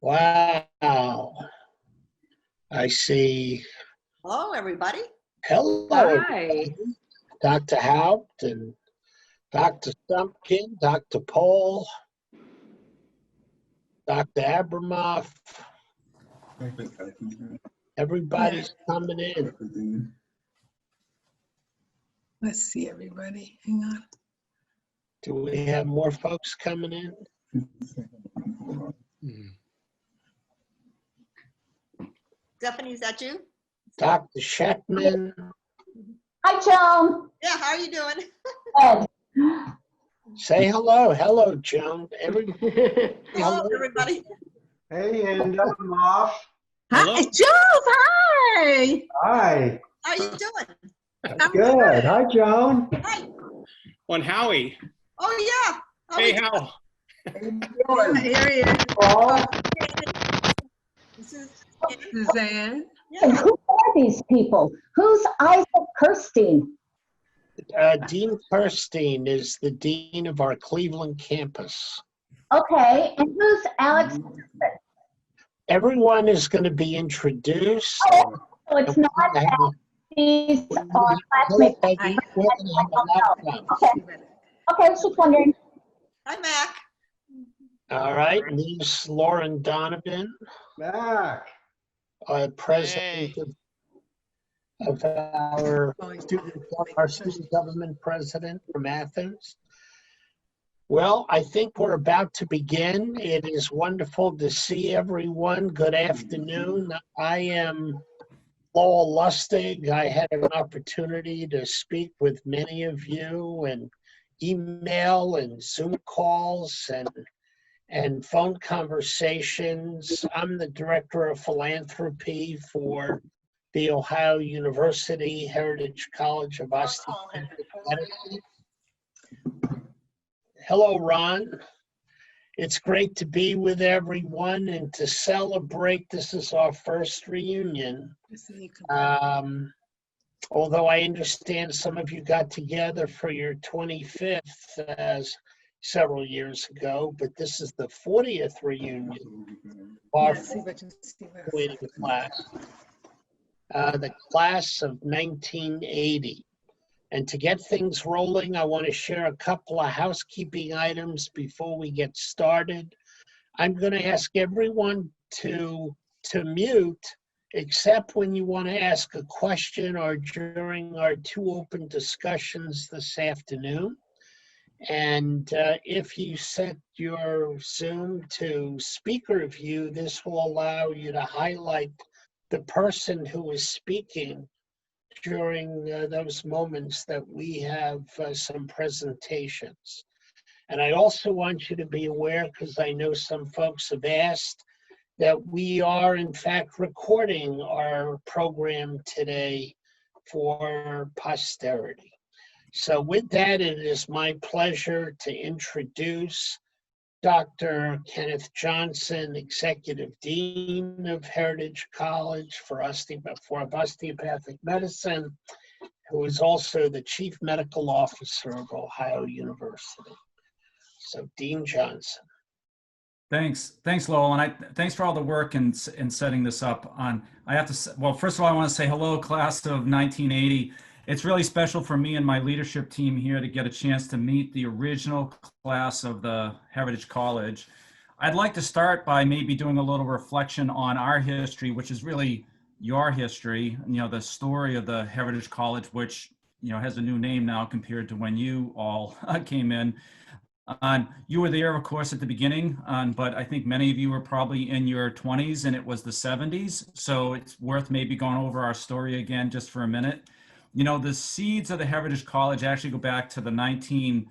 Wow. I see. Hello, everybody. Hello, Hi. everybody. Dr. Haupt and Dr. Stumpkin, Dr. Paul, Dr. Abramoff. Everybody's coming in. Let's see everybody. Hang on. Do we have more folks coming in? Stephanie, is that you? Dr. Shetman. Hi, Joan. Yeah, how are you doing? Good. Say hello. Hello, Joan. Hello, everybody. Hey, and I'm off. Hi, Jules. Hi. Hi. How are you doing? I'm Good. Hi, Joan. Hi. On Howie. Oh, yeah. How are Hey, you Hal. good. Here he is. Paul. This is Suzanne. And yeah. who are these people? Who's Isaac Kirsten? Dean Kirsten is the dean of our Cleveland campus. Okay, and who's Alex? Everyone is going to be introduced. Oh, so it's not that these are classmates. Okay, I was just wondering. Hi, Mac. All right, and this is Lauren Donovan, Back. president of our student government president from Athens. Well, I think we're about to begin. It is wonderful to see everyone. Good afternoon. I am Lowell Lustig. I had an opportunity to speak with many of you and email and Zoom calls and phone conversations. I'm the director of philanthropy for the Ohio University Heritage College of Osteopathic Medicine. Hello, Ron. It's great to be with everyone and to celebrate. This is our first reunion. Although I understand some of you got together for your 25th several years ago, but this is the 40th reunion of our graduating class, the class of 1980. And to get things rolling, I want to share a couple of housekeeping items before we get started. I'm going to ask everyone to mute, except when you want to ask a question or during our two open discussions this afternoon. And if you set your Zoom to speaker view, this will allow you to highlight the person who is speaking during those moments that we have some presentations. And I also want you to be aware, because I know some folks have asked, that we are in fact recording our program today for posterity. So with that, it is my pleasure to introduce Dr. Kenneth Johnson, Executive Dean of Heritage College for Osteopathic Medicine, who is also the Chief Medical Officer of Ohio University. So, Dean Johnson. Thanks, Lowell, and thanks for all the work in setting this up. I have to, well, first of all, I want to say hello, class of 1980. It's really special for me and my leadership team here to get a chance to meet the original class of the Heritage College. I'd like to start by maybe doing a little reflection on our history, which is really your history, the story of the Heritage College, which, has a new name now compared to when you all came in. You were there, of course, at the beginning, but I think many of you were probably in your 20s and it was the 70s. So it's worth maybe going over our story again just for a minute. The seeds of the Heritage College actually go back to the 1950s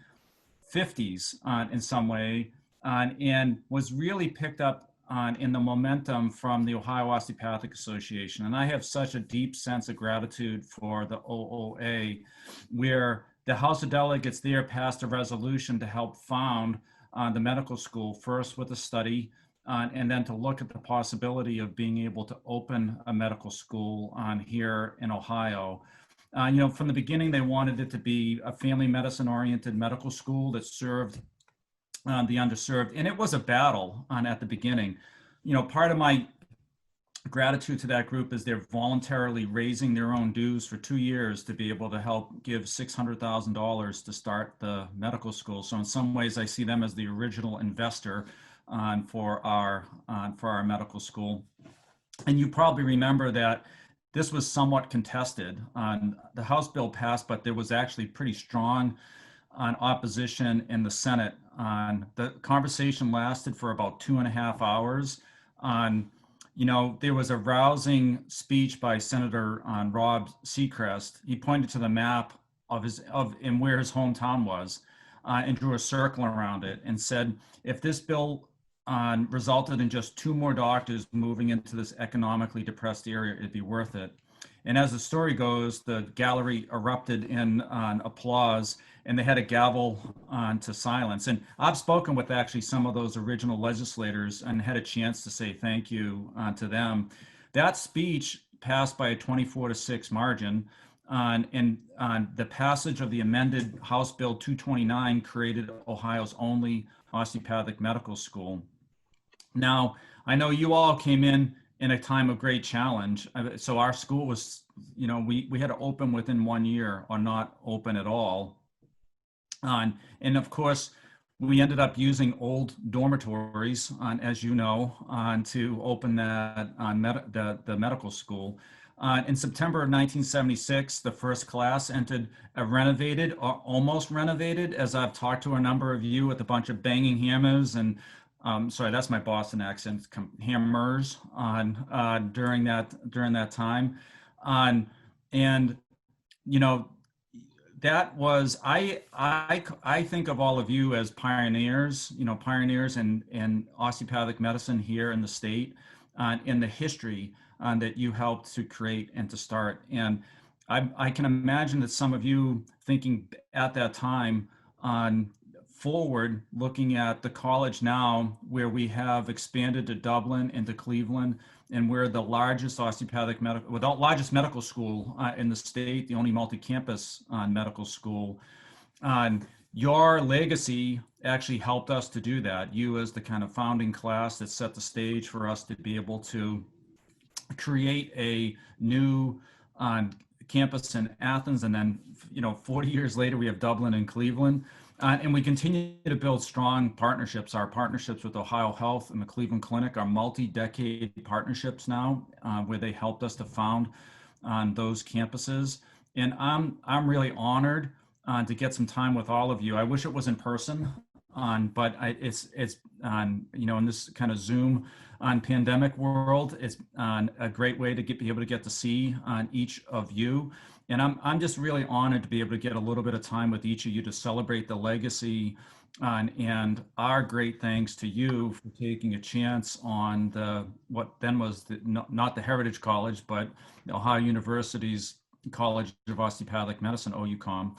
in some way, and was really picked up in the momentum from the Ohio Osteopathic Association. And I have such a deep sense of gratitude for the OOA, where the House of Delegates there passed a resolution to help found the medical school, first with a study, and then to look at the possibility of being able to open a medical school here in Ohio. From the beginning, they wanted it to be a family medicine-oriented medical school that served the underserved, and it was a battle at the beginning. part of my gratitude to that group is they're voluntarily raising their own dues for 2 years to be able to help give $600,000 to start the medical school. So in some ways, I see them as the original investor for our medical school. And you probably remember that this was somewhat contested. The House bill passed, but there was actually pretty strong opposition in the Senate. The conversation lasted for about 2.5 hours. There was a rousing speech by Senator Rob Seacrest. He pointed to the map of where his hometown was and drew a circle around it and said, if this bill resulted in just 2 more doctors moving into this economically depressed area, it'd be worth it. And as the story goes, the gallery erupted in applause, and they had a gavel to silence. And I've spoken with actually some of those original legislators and had a chance to say thank you to them. That speech passed by a 24-6 margin, and the passage of the amended House Bill 229 created Ohio's only osteopathic medical school. Now, I know you all came in a time of great challenge. So our school was, we had to open within 1 year or not open at all. And of course, we ended up using old dormitories, as you know, to open that the medical school. In September of 1976, the first class entered a renovated or almost renovated, as I've talked to a number of you, with a bunch of banging hammers and sorry, that's my Boston accent, hammers during that time. That was, I think of all of you as pioneers, pioneers in osteopathic medicine here in the state, in the history that you helped to create and to start. And I can imagine that some of you thinking at that time forward, looking at the college now, where we have expanded to Dublin and to Cleveland, and we're the largest largest medical school in the state, the only multi-campus medical school. Your legacy actually helped us to do that. You, as the kind of founding class that set the stage for us to be able to create a new campus in Athens, and then 40 years later we have Dublin and Cleveland. And we continue to build strong partnerships. Our partnerships with Ohio Health and the Cleveland Clinic are multi-decade partnerships now, where they helped us to found those campuses. And I'm really honored to get some time with all of you. I wish it was in person, but it's in this kind of Zoom pandemic world, it's a great way to be able to get to see each of you. And I'm just really honored to be able to get a little bit of time with each of you to celebrate the legacy, and our great thanks to you for taking a chance on what then was not the Heritage College, but Ohio University's College of Osteopathic Medicine, OUCOM.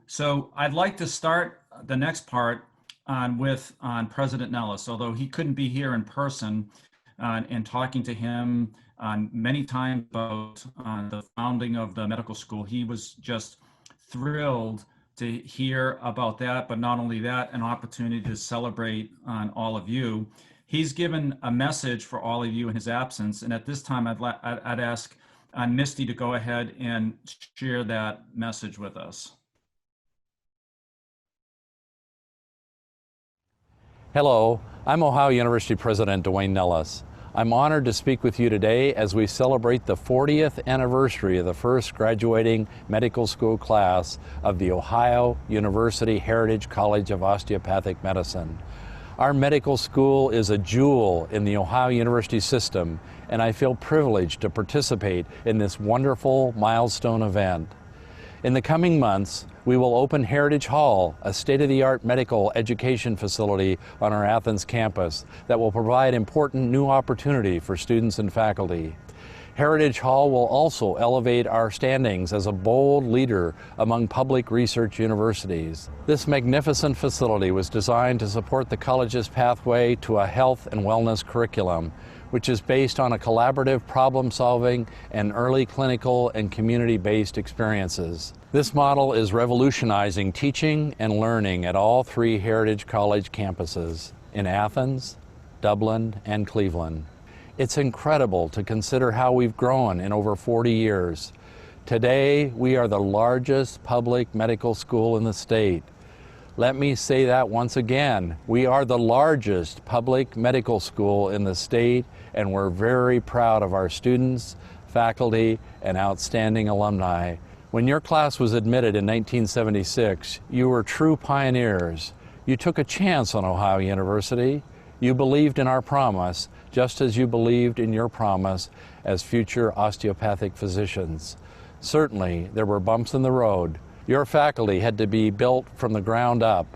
So I'd like to start the next part with President Nellis, although he couldn't be here in person, and talking to him many times about the founding of the medical school. He was just thrilled to hear about that, but not only that, an opportunity to celebrate all of you. He's given a message for all of you in his absence, and at this time I'd ask Misty to go ahead and share that message with us. Hello, I'm Ohio University President Dwayne Nellis. I'm honored to speak with you today as we celebrate the 40th anniversary of the first graduating medical school class of the Ohio University Heritage College of Osteopathic Medicine. Our medical school is a jewel in the Ohio University system, and I feel privileged to participate in this wonderful milestone event. In the coming months, we will open Heritage Hall, a state-of-the-art medical education facility on our Athens campus that will provide important new opportunity for students and faculty. Heritage Hall will also elevate our standings as a bold leader among public research universities. This magnificent facility was designed to support the college's pathway to a health and wellness curriculum, which is based on a collaborative problem-solving and early clinical and community-based experiences. This model is revolutionizing teaching and learning at all 3 Heritage College campuses in Athens, Dublin, and Cleveland. It's incredible to consider how we've grown in over 40 years. Today, we are the largest public medical school in the state. Let me say that once again. We are the largest public medical school in the state, and we're very proud of our students, faculty, and outstanding alumni. When your class was admitted in 1976, you were true pioneers. You took a chance on Ohio University. You believed in our promise, just as you believed in your promise as future osteopathic physicians. Certainly, there were bumps in the road. Your faculty had to be built from the ground up.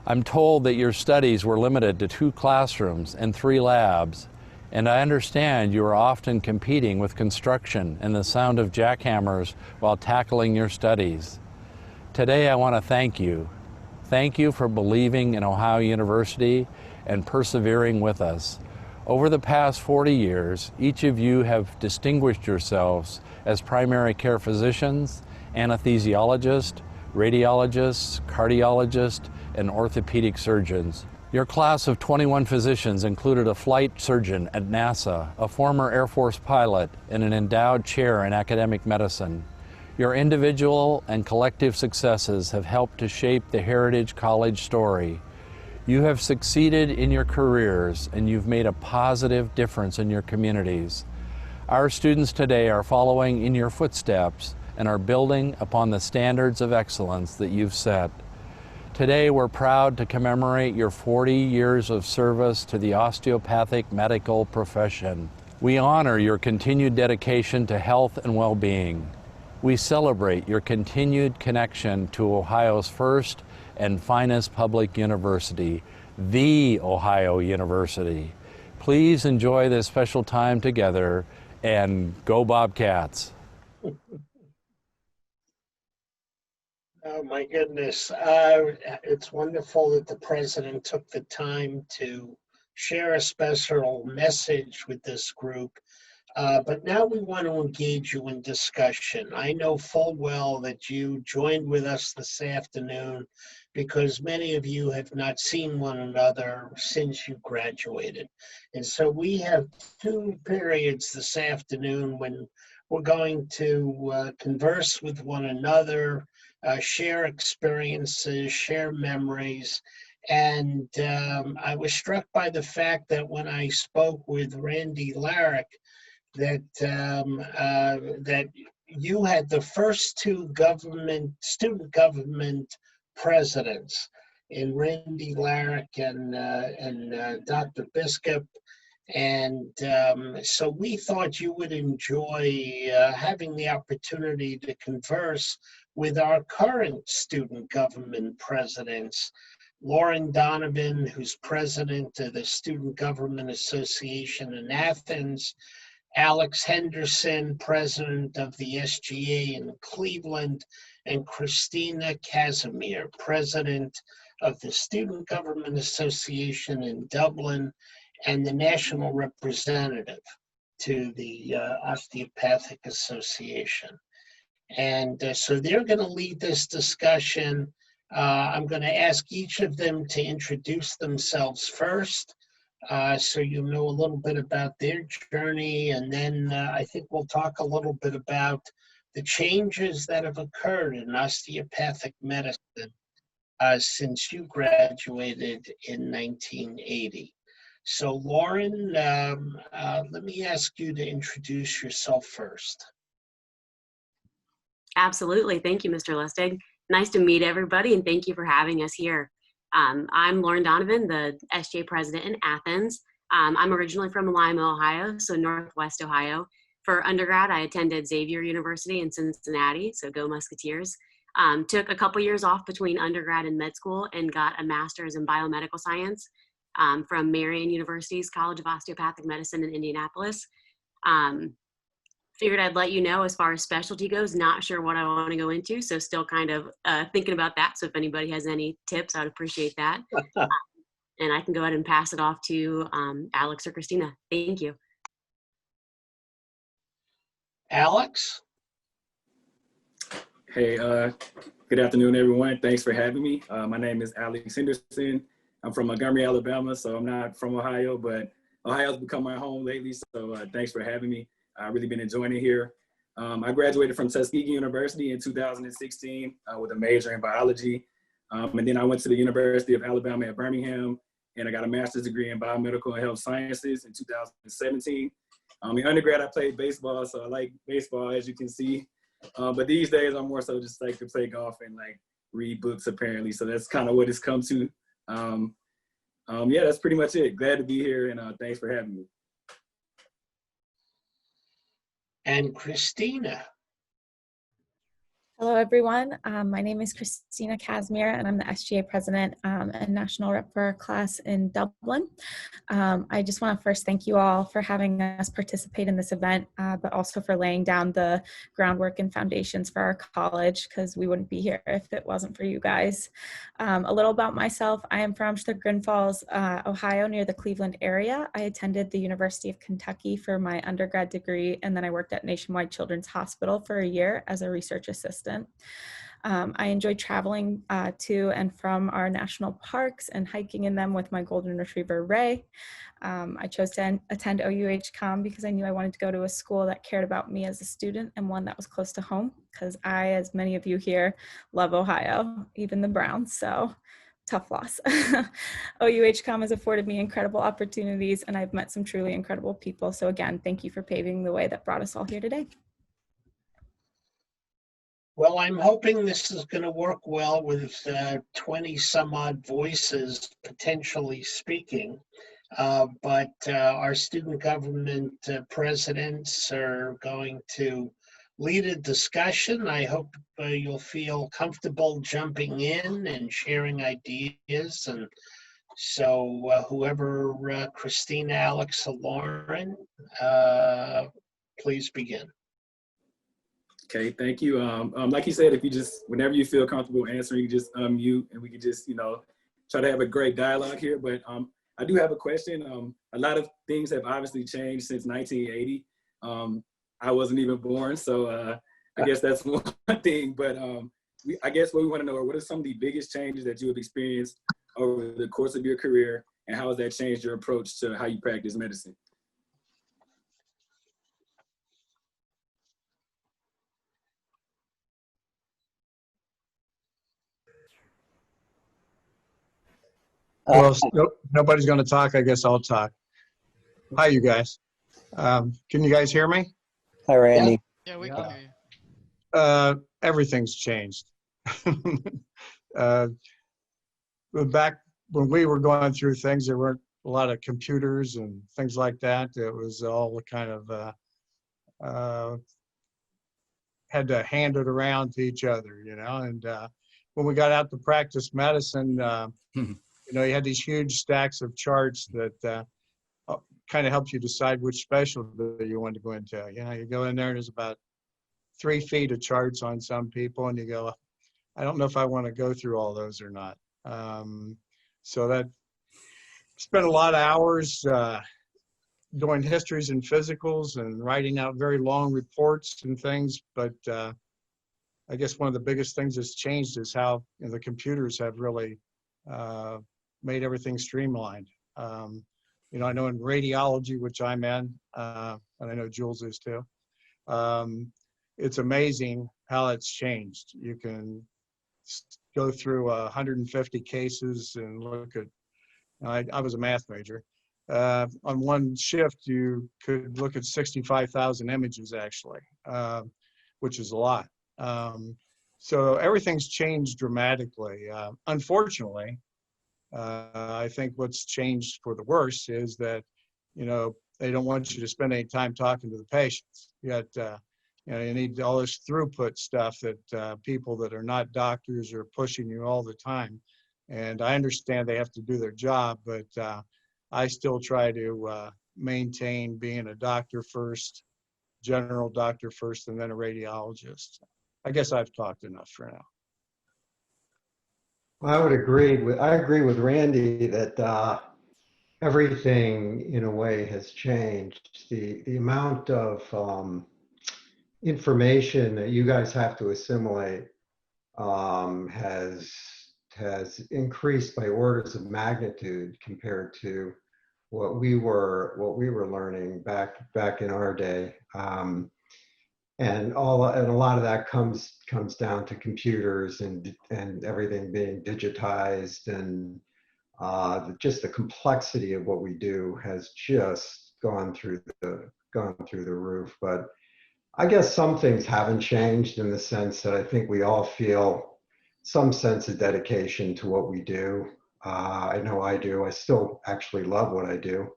I'm told that your studies were limited to 2 classrooms and 3 labs, and I understand you are often competing with construction and the sound of jackhammers while tackling your studies. Today, I want to thank you. Thank you for believing in Ohio University and persevering with us. Over the past 40 years, each of you have distinguished yourselves as primary care physicians, anesthesiologists, radiologists, cardiologists, and orthopedic surgeons. Your class of 21 physicians included a flight surgeon at NASA, a former Air Force pilot, and an endowed chair in academic medicine. Your individual and collective successes have helped to shape the Heritage College story. You have succeeded in your careers, and you've made a positive difference in your communities. Our students today are following in your footsteps and are building upon the standards of excellence that you've set. Today, we're proud to commemorate your 40 years of service to the osteopathic medical profession. We honor your continued dedication to health and well-being. We celebrate your continued connection to Ohio's first and finest public university, the Ohio University. Please enjoy this special time together, and go Bobcats. Oh, my goodness. It's wonderful that the president took the time to share a special message with this group. But now we want to engage you in discussion. I know full well that you joined with us this afternoon because many of you have not seen one another since you graduated. And so we have 2 periods this afternoon when we're going to converse with one another, share experiences, share memories. And I was struck by the fact that when I spoke with Randy Larrick, that that you had the first 2 student government presidents in Randy Larrick and Dr. Biscup. And so we thought you would enjoy having the opportunity to converse with our current student government presidents, Lauren Donovan, who's president of the Student Government Association in Athens, Alex Henderson, president of the SGA in Cleveland, and Christina Casimir, president of the Student Government Association in Dublin and the national representative to the Osteopathic Association. And so they're going to lead this discussion. I'm going to ask each of them to introduce themselves first, so you know a little bit about their journey, and then I think we'll talk a little bit about the changes that have occurred in osteopathic medicine since you graduated in 1980. So Lauren, let me ask you to introduce yourself first. Absolutely. Thank you, Mr. Lustig. Nice to meet everybody, and thank you for having us here. I'm Lauren Donovan, the SGA president in Athens. I'm originally from Lima, Ohio, so Northwest Ohio. For undergrad, I attended Xavier University in Cincinnati, so go Musketeers. Took a couple years off between undergrad and med school and got a master's in biomedical science from Marian University's College of Osteopathic Medicine in Indianapolis. Figured I'd let you know as far as specialty goes, not sure what I want to go into, so still kind of thinking about that. So if anybody has any tips, I'd appreciate that. And I can go ahead and pass it off to Alex or Christina. Thank you. Alex? Hey, good afternoon, everyone. Thanks for having me. My name is Alex Henderson, I'm from Montgomery, Alabama, so I'm not from Ohio, but Ohio's become my home lately. So thanks for having me. I've really been enjoying it here. I graduated from Tuskegee University in 2016 with a major in biology. And then I went to the University of Alabama at Birmingham, and I got a master's degree in biomedical and health sciences in 2017. In undergrad, I played baseball, so I like baseball, as you can see. But these days, I'm more so just like to play golf and like read books, apparently. So that's kind of what it's come to. Yeah, that's pretty much it. Glad to be here, and thanks for having me. And Christina. Hello, everyone. My name is Christina Casimir, and I'm the SGA president and national rep for our class in Dublin. I just want to first thank you all for having us participate in this event, but also for laying down the groundwork and foundations for our college, because we wouldn't be here if it wasn't for you guys. A little about myself. I am from Chagrin Falls, Ohio, near the Cleveland area. I attended the University of Kentucky for my undergrad degree, and then I worked at Nationwide Children's Hospital for a year as a research assistant. I enjoy traveling to and from our national parks and hiking in them with my golden retriever, Ray. I chose to attend OUH-COM because I knew I wanted to go to a school that cared about me as a student and one that was close to home, because I, as many of you here, love Ohio, even the Browns, so tough loss. OUH-COM has afforded me incredible opportunities, and I've met some truly incredible people. So again, thank you for paving the way that brought us all here today. Well, I'm hoping this is going to work well with 20 some odd voices potentially speaking. But our student government presidents are going to lead a discussion. I hope you'll feel comfortable jumping in and sharing ideas. And so whoever, Christina, Alex, or Lauren, please begin. Okay, thank you. Like you said, if you just, whenever you feel comfortable answering, you just unmute, and we can just, try to have a great dialogue here. But I do have a question. A lot of things have obviously changed since 1980. I wasn't even born, so I guess that's one thing. But I guess what we want to know are, what are some of the biggest changes that you have experienced over the course of your career, and how has that changed your approach to how you practice medicine? Well, nobody's going to talk. I guess I'll talk. Hi, you guys. Can you guys hear me? Hi, Randy. Yeah, we can hear you. Everything's changed. Back when we were going through things, there weren't a lot of computers and things like that. It was all kind of had to hand it around to each other, And when we got out to practice medicine, you had these huge stacks of charts that kind of helped you decide which specialty you wanted to go into. You go in there and there's about 3 feet of charts on some people, and you go, I don't know if I want to go through all those or not. So that spent a lot of hours doing histories and physicals and writing out very long reports and things. But I guess one of the biggest things that's changed is how the computers have really made everything streamlined. I know in radiology, which I'm in, and I know Jules is too, it's amazing how it's changed. You can go through 150 cases and look at, I was a math major. On one shift, you could look at 65,000 images actually, which is a lot. So everything's changed dramatically. Unfortunately, I think what's changed for the worse is that, they don't want you to spend any time talking to the patients. You need all this throughput stuff that people that are not doctors are pushing you all the time. And I understand they have to do their job, but I still try to maintain being a doctor first, general doctor first, and then a radiologist. I guess I've talked enough for now. I agree with Randy that everything in a way has changed. The amount of information that you guys have to assimilate has has increased by orders of magnitude compared to what we were learning back in our day. And a lot of that comes down to computers and everything being digitized, and just the complexity of what we do has just gone through the roof. But I guess some things haven't changed in the sense that I think we all feel some sense of dedication to what we do. I know I do. I still actually love what I do.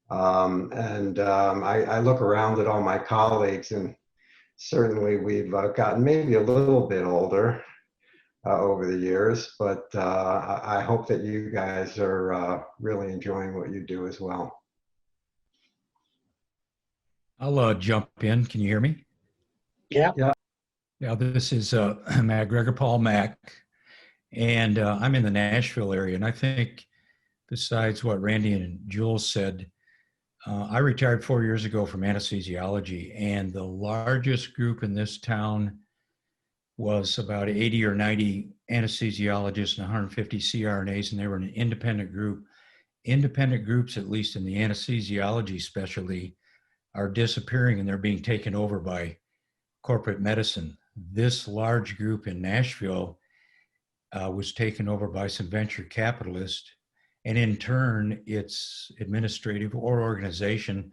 I look around at all my colleagues, and certainly we've gotten maybe a little bit older over the years, but I hope that you guys are really enjoying what you do as well. I'll jump in. Can you hear me? Yeah. Yeah, this is Mac Gregor Paul Mack, and I'm in the Nashville area. And I think, besides what Randy and Jules said, I retired 4 years ago from anesthesiology, and the largest group in this town was about 80 or 90 anesthesiologists and 150 CRNAs, and they were an independent group. Independent groups, at least in the anesthesiology specialty, are disappearing, and they're being taken over by corporate medicine. This large group in Nashville was taken over by some venture capitalists, and in turn, its administrative or organization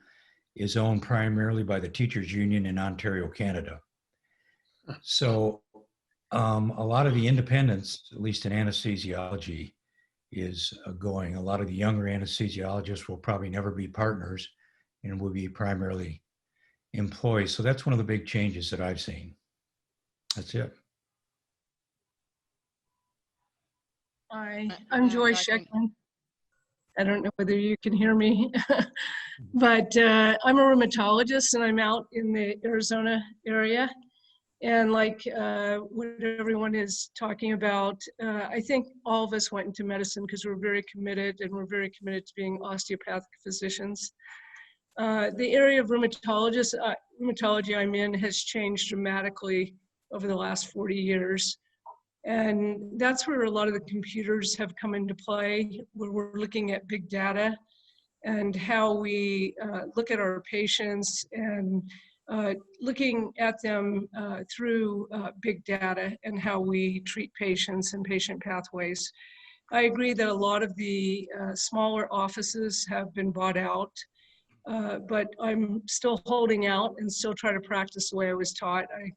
is owned primarily by the Teachers Union in Ontario, Canada. So a lot of the independence, at least in anesthesiology, is going. A lot of the younger anesthesiologists will probably never be partners and will be primarily employees. So that's one of the big changes that I've seen. That's it. Hi, I'm Joyce Sheckman. I don't know whether you can hear me, but I'm a rheumatologist, and I'm out in the Arizona area. And like what everyone is talking about, I think all of us went into medicine because we're very committed, and we're very committed to being osteopathic physicians. The area of rheumatology I'm in has changed dramatically over the last 40 years. And that's where a lot of the computers have come into play, where we're looking at big data and how we look at our patients, and looking at them through big data, and how we treat patients and patient pathways. I agree that a lot of the smaller offices have been bought out, but I'm still holding out and still try to practice the way I was taught. I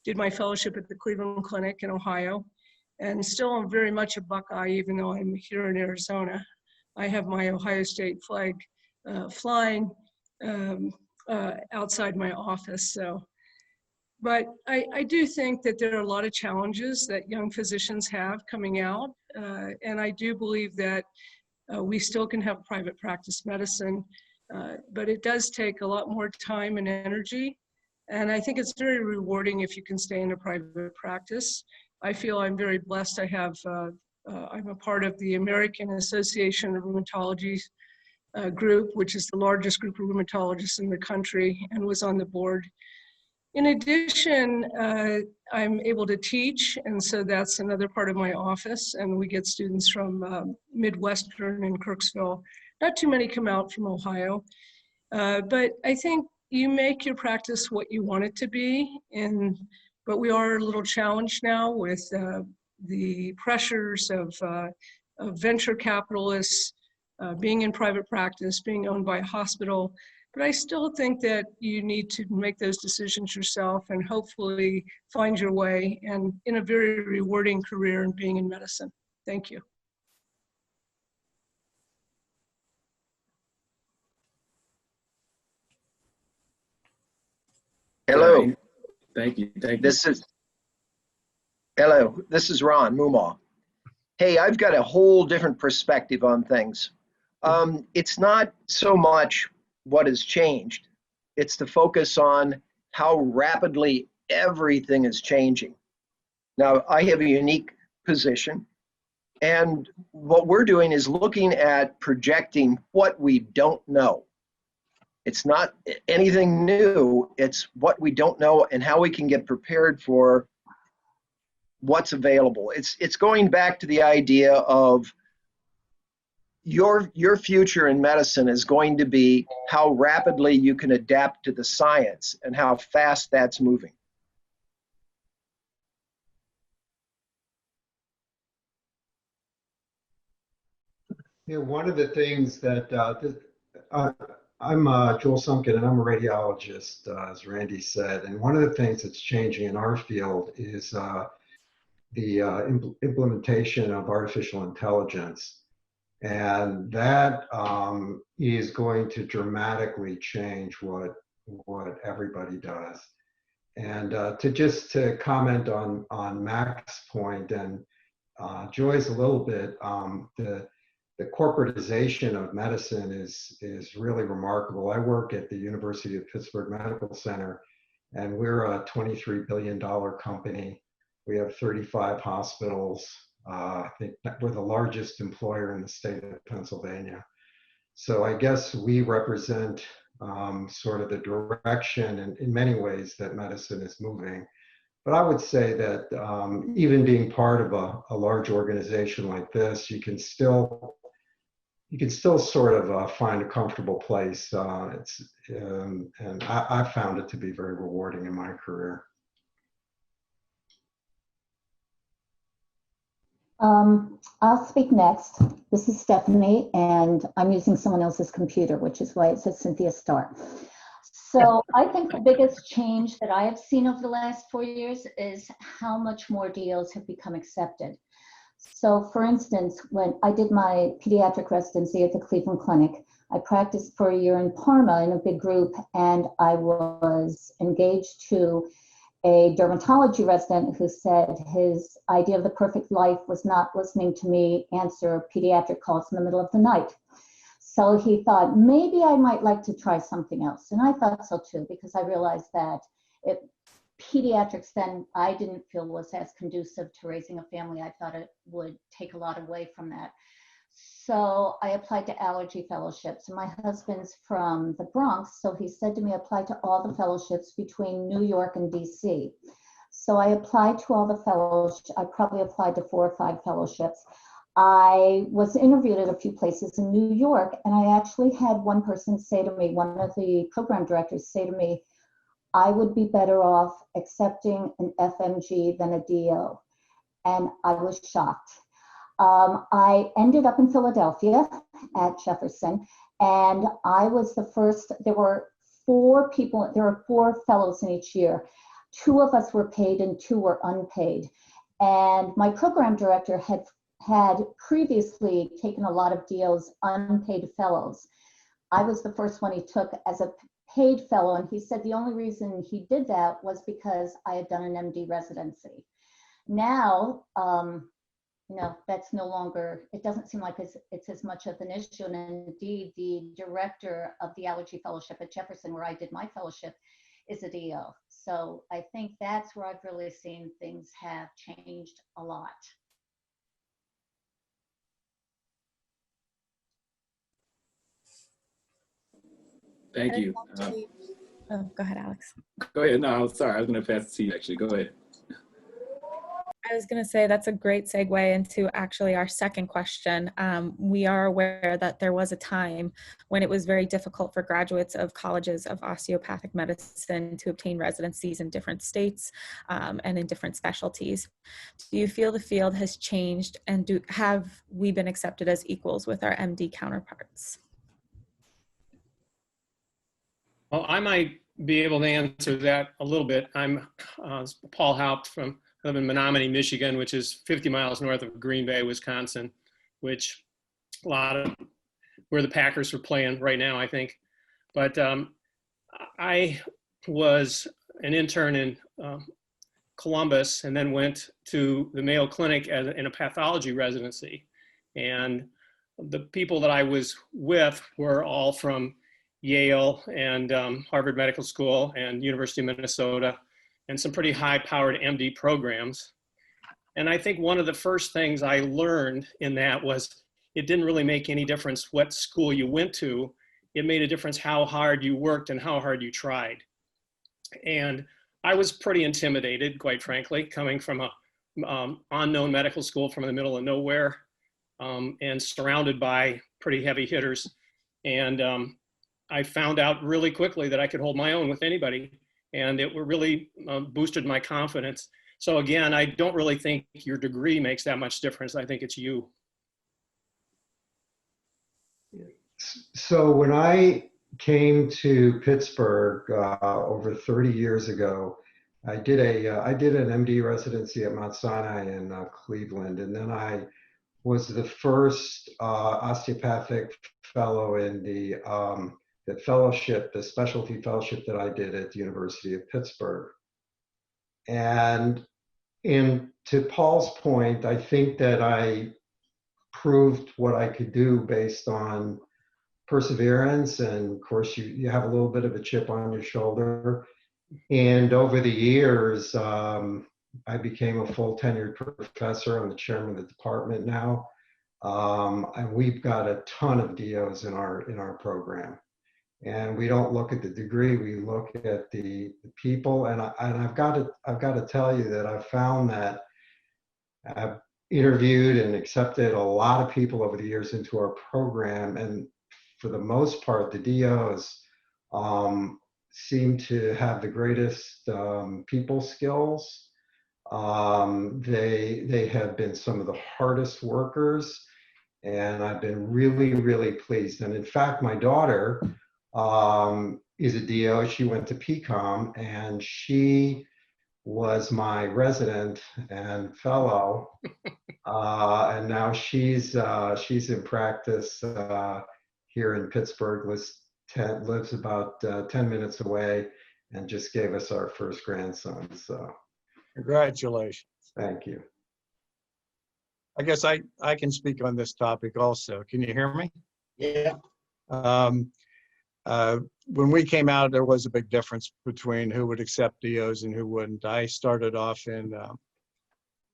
did my fellowship at the Cleveland Clinic in Ohio, and still am very much a Buckeye, even though I'm here in Arizona. I have my Ohio State flag flying outside my office. So, but I do think that there are a lot of challenges that young physicians have coming out, and I do believe that we still can have private practice medicine, but it does take a lot more time and energy. And I think it's very rewarding if you can stay in a private practice. I feel I'm very blessed. I'm a part of the American Association of Rheumatology group, which is the largest group of rheumatologists in the country, and was on the board. In addition, I'm able to teach, and so that's another part of my office, and we get students from Midwestern and Kirksville. Not too many come out from Ohio, but I think you make your practice what you want it to be, but we are a little challenged now with the pressures of venture capitalists, being in private practice, being owned by a hospital. But I still think that you need to make those decisions yourself and hopefully find your way, and in a very rewarding career in being in medicine. Thank you. Hello. Thank you. This is Ron Mumaw. Hey, I've got a whole different perspective on things. It's not so much what has changed. It's the focus on how rapidly everything is changing. Now, I have a unique position, and what we're doing is looking at projecting what we don't know. It's not anything new, it's what we don't know and how we can get prepared for what's available. It's going back to the idea of your future in medicine is going to be how rapidly you can adapt to the science and how fast that's moving. Yeah, one of the things that I'm Joel Sumpkin, and I'm a radiologist, as Randy said. And one of the things that's changing in our field is the implementation of artificial intelligence. And that is going to dramatically change what everybody does. And to comment on Mac's point and Joy's a little bit, the corporatization of medicine is really remarkable. I work at the University of Pittsburgh Medical Center, and we're a $23 billion company. We have 35 hospitals. I think we're the largest employer in the state of Pennsylvania. So I guess we represent sort of the direction in many ways that medicine is moving. But I would say that even being part of a large organization like this, you can still sort of find a comfortable place. And I found it to be very rewarding in my career. I'll speak next. This is Stephanie, and I'm using someone else's computer, which is why it says Cynthia Starr. So I think the biggest change that I have seen over the last 4 years is how much more DOs have become accepted. So for instance, when I did my pediatric residency at the Cleveland Clinic, I practiced for a year in Parma in a big group, and I was engaged to a dermatology resident who said his idea of the perfect life was not listening to me answer pediatric calls in the middle of the night. So he thought, maybe I might like to try something else. And I thought so too, because I realized that pediatrics then I didn't feel was as conducive to raising a family. I thought it would take a lot away from that. So I applied to allergy fellowships. And my husband's from the Bronx, so he said to me, apply to all the fellowships between New York and DC. So I applied to all the fellowships. I probably applied to 4 or 5 fellowships. I was interviewed at a few places in New York, and I actually had one person say to me, one of the program directors say to me, I would be better off accepting an FMG than a DO. And I was shocked. I ended up in Philadelphia at Jefferson, and I was the first. There were 4 people, there were 4 fellows in each year. 2 of us were paid and 2 were unpaid. And my program director had previously taken a lot of DOs, unpaid fellows. I was the first one he took as a paid fellow, and he said the only reason he did that was because I had done an MD residency. Now, that's no longer, it doesn't seem like it's as much of an issue. And indeed, the director of the allergy fellowship at Jefferson, where I did my fellowship, is a DO. So I think that's where I've really seen things have changed a lot. Thank you. Oh, go ahead, Alex. Go ahead. No, I'm sorry. I was going to pass it to you, actually. Go ahead. I was going to say that's a great segue into actually our second question. We are aware that there was a time when it was very difficult for graduates of colleges of osteopathic medicine to obtain residencies in different states and in different specialties. Do you feel the field has changed, and have we been accepted as equals with our MD counterparts? Well, I might be able to answer that a little bit. I'm Paul Haupt I live in Menominee, Michigan, which is 50 miles north of Green Bay, Wisconsin, which where the Packers are playing right now, I think. But I was an intern in Columbus and then went to the Mayo Clinic in a pathology residency. And the people that I was with were all from Yale and Harvard Medical School and University of Minnesota, and some pretty high-powered MD programs. And I think one of the first things I learned in that was it didn't really make any difference what school you went to. It made a difference how hard you worked and how hard you tried. And I was pretty intimidated, quite frankly, coming from a unknown medical school from the middle of nowhere, and surrounded by pretty heavy hitters. And I found out really quickly that I could hold my own with anybody, and it really boosted my confidence. So again, I don't really think your degree makes that much difference. I think it's you. So when I came to Pittsburgh over 30 years ago, I did an MD residency at Mount Sinai in Cleveland, and then I was the first osteopathic fellow in the fellowship, the specialty fellowship that I did at the University of Pittsburgh. And to Paul's point, I think that I proved what I could do based on perseverance, and of course you have a little bit of a chip on your shoulder. And over the years, I became a full tenured professor. I'm the chairman of the department now, and we've got a ton of DOs in our program. And we don't look at the degree; we look at the people. And I've got to tell you that I've found that I've interviewed and accepted a lot of people over the years into our program, and for the most part, the DOs seem to have the greatest people skills. They have been some of the hardest workers, and I've been really, really pleased. And in fact, my daughter is a DO. She went to PCOM, and she was my resident and fellow, and now she's in practice here in Pittsburgh. Lives about 10 minutes away, and just gave us our first grandson. So, congratulations. Thank you. I guess I can speak on this topic also. Can you hear me? Yeah. When we came out, there was a big difference between who would accept DOs and who wouldn't. I started off in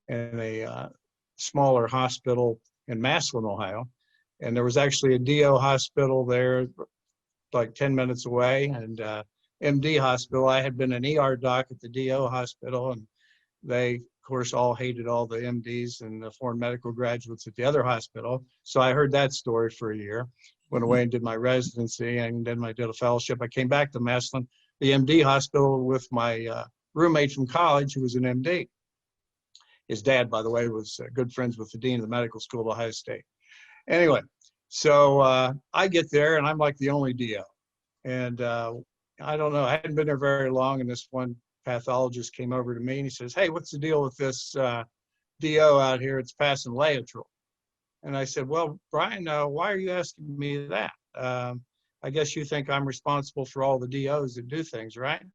a smaller hospital in Massillon, Ohio, and there was actually a DO hospital there like 10 minutes away, and MD hospital. I had been an ER doc at the DO hospital, and they, of course, all hated all the MDs and the foreign medical graduates at the other hospital. So I heard that story for a year, went away and did my residency, and then I did a fellowship. I came back to Massillon, the MD hospital, with my roommate from college who was an MD. His dad, by the way, was good friends with the dean of the medical school of Ohio State. Anyway, so I get there, and I'm like the only DO. And I don't know, I hadn't been there very long, and this one pathologist came over to me, and he says, "Hey, what's the deal with this DO out here? It's passing Laetrile." And I said, "Well, Brian, why are you asking me that? I guess you think I'm responsible for all the DOs that do things, right?"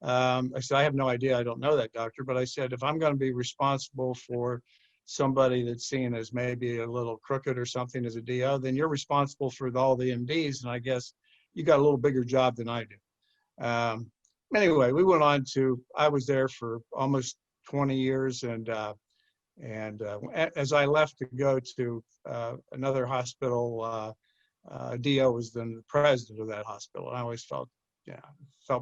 I said, "I have no idea. I don't know that, doctor." But I said, if I'm going to be responsible for somebody that's seen as maybe a little crooked or something as a DO, then you're responsible for all the MDs. And I guess you got a little bigger job than I do. Anyway, we went on to, I was there for almost 20 years. And as I left to go to another hospital, DO was then the president of that hospital. And I always felt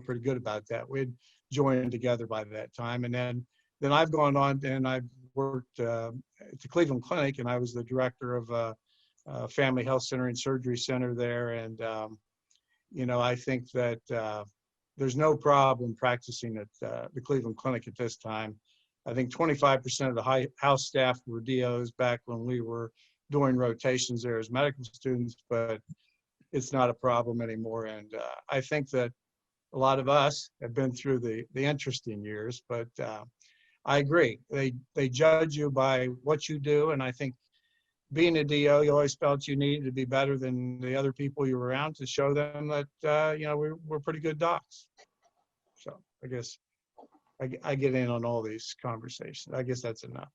pretty good about that. We had joined together by that time. And then I've gone on and I've worked at the Cleveland Clinic, and I was the director of a family health center and surgery center there. And, I think that there's no problem practicing at the Cleveland Clinic at this time. I think 25% of the house staff were DOs back when we were doing rotations there as medical students, but it's not a problem anymore. And I think that a lot of us have been through the interesting years, but I agree. They judge you by what you do, and I think being a DO, you always felt you needed to be better than the other people you were around to show them that we're pretty good docs. So I guess I get in on all these conversations. I guess that's enough.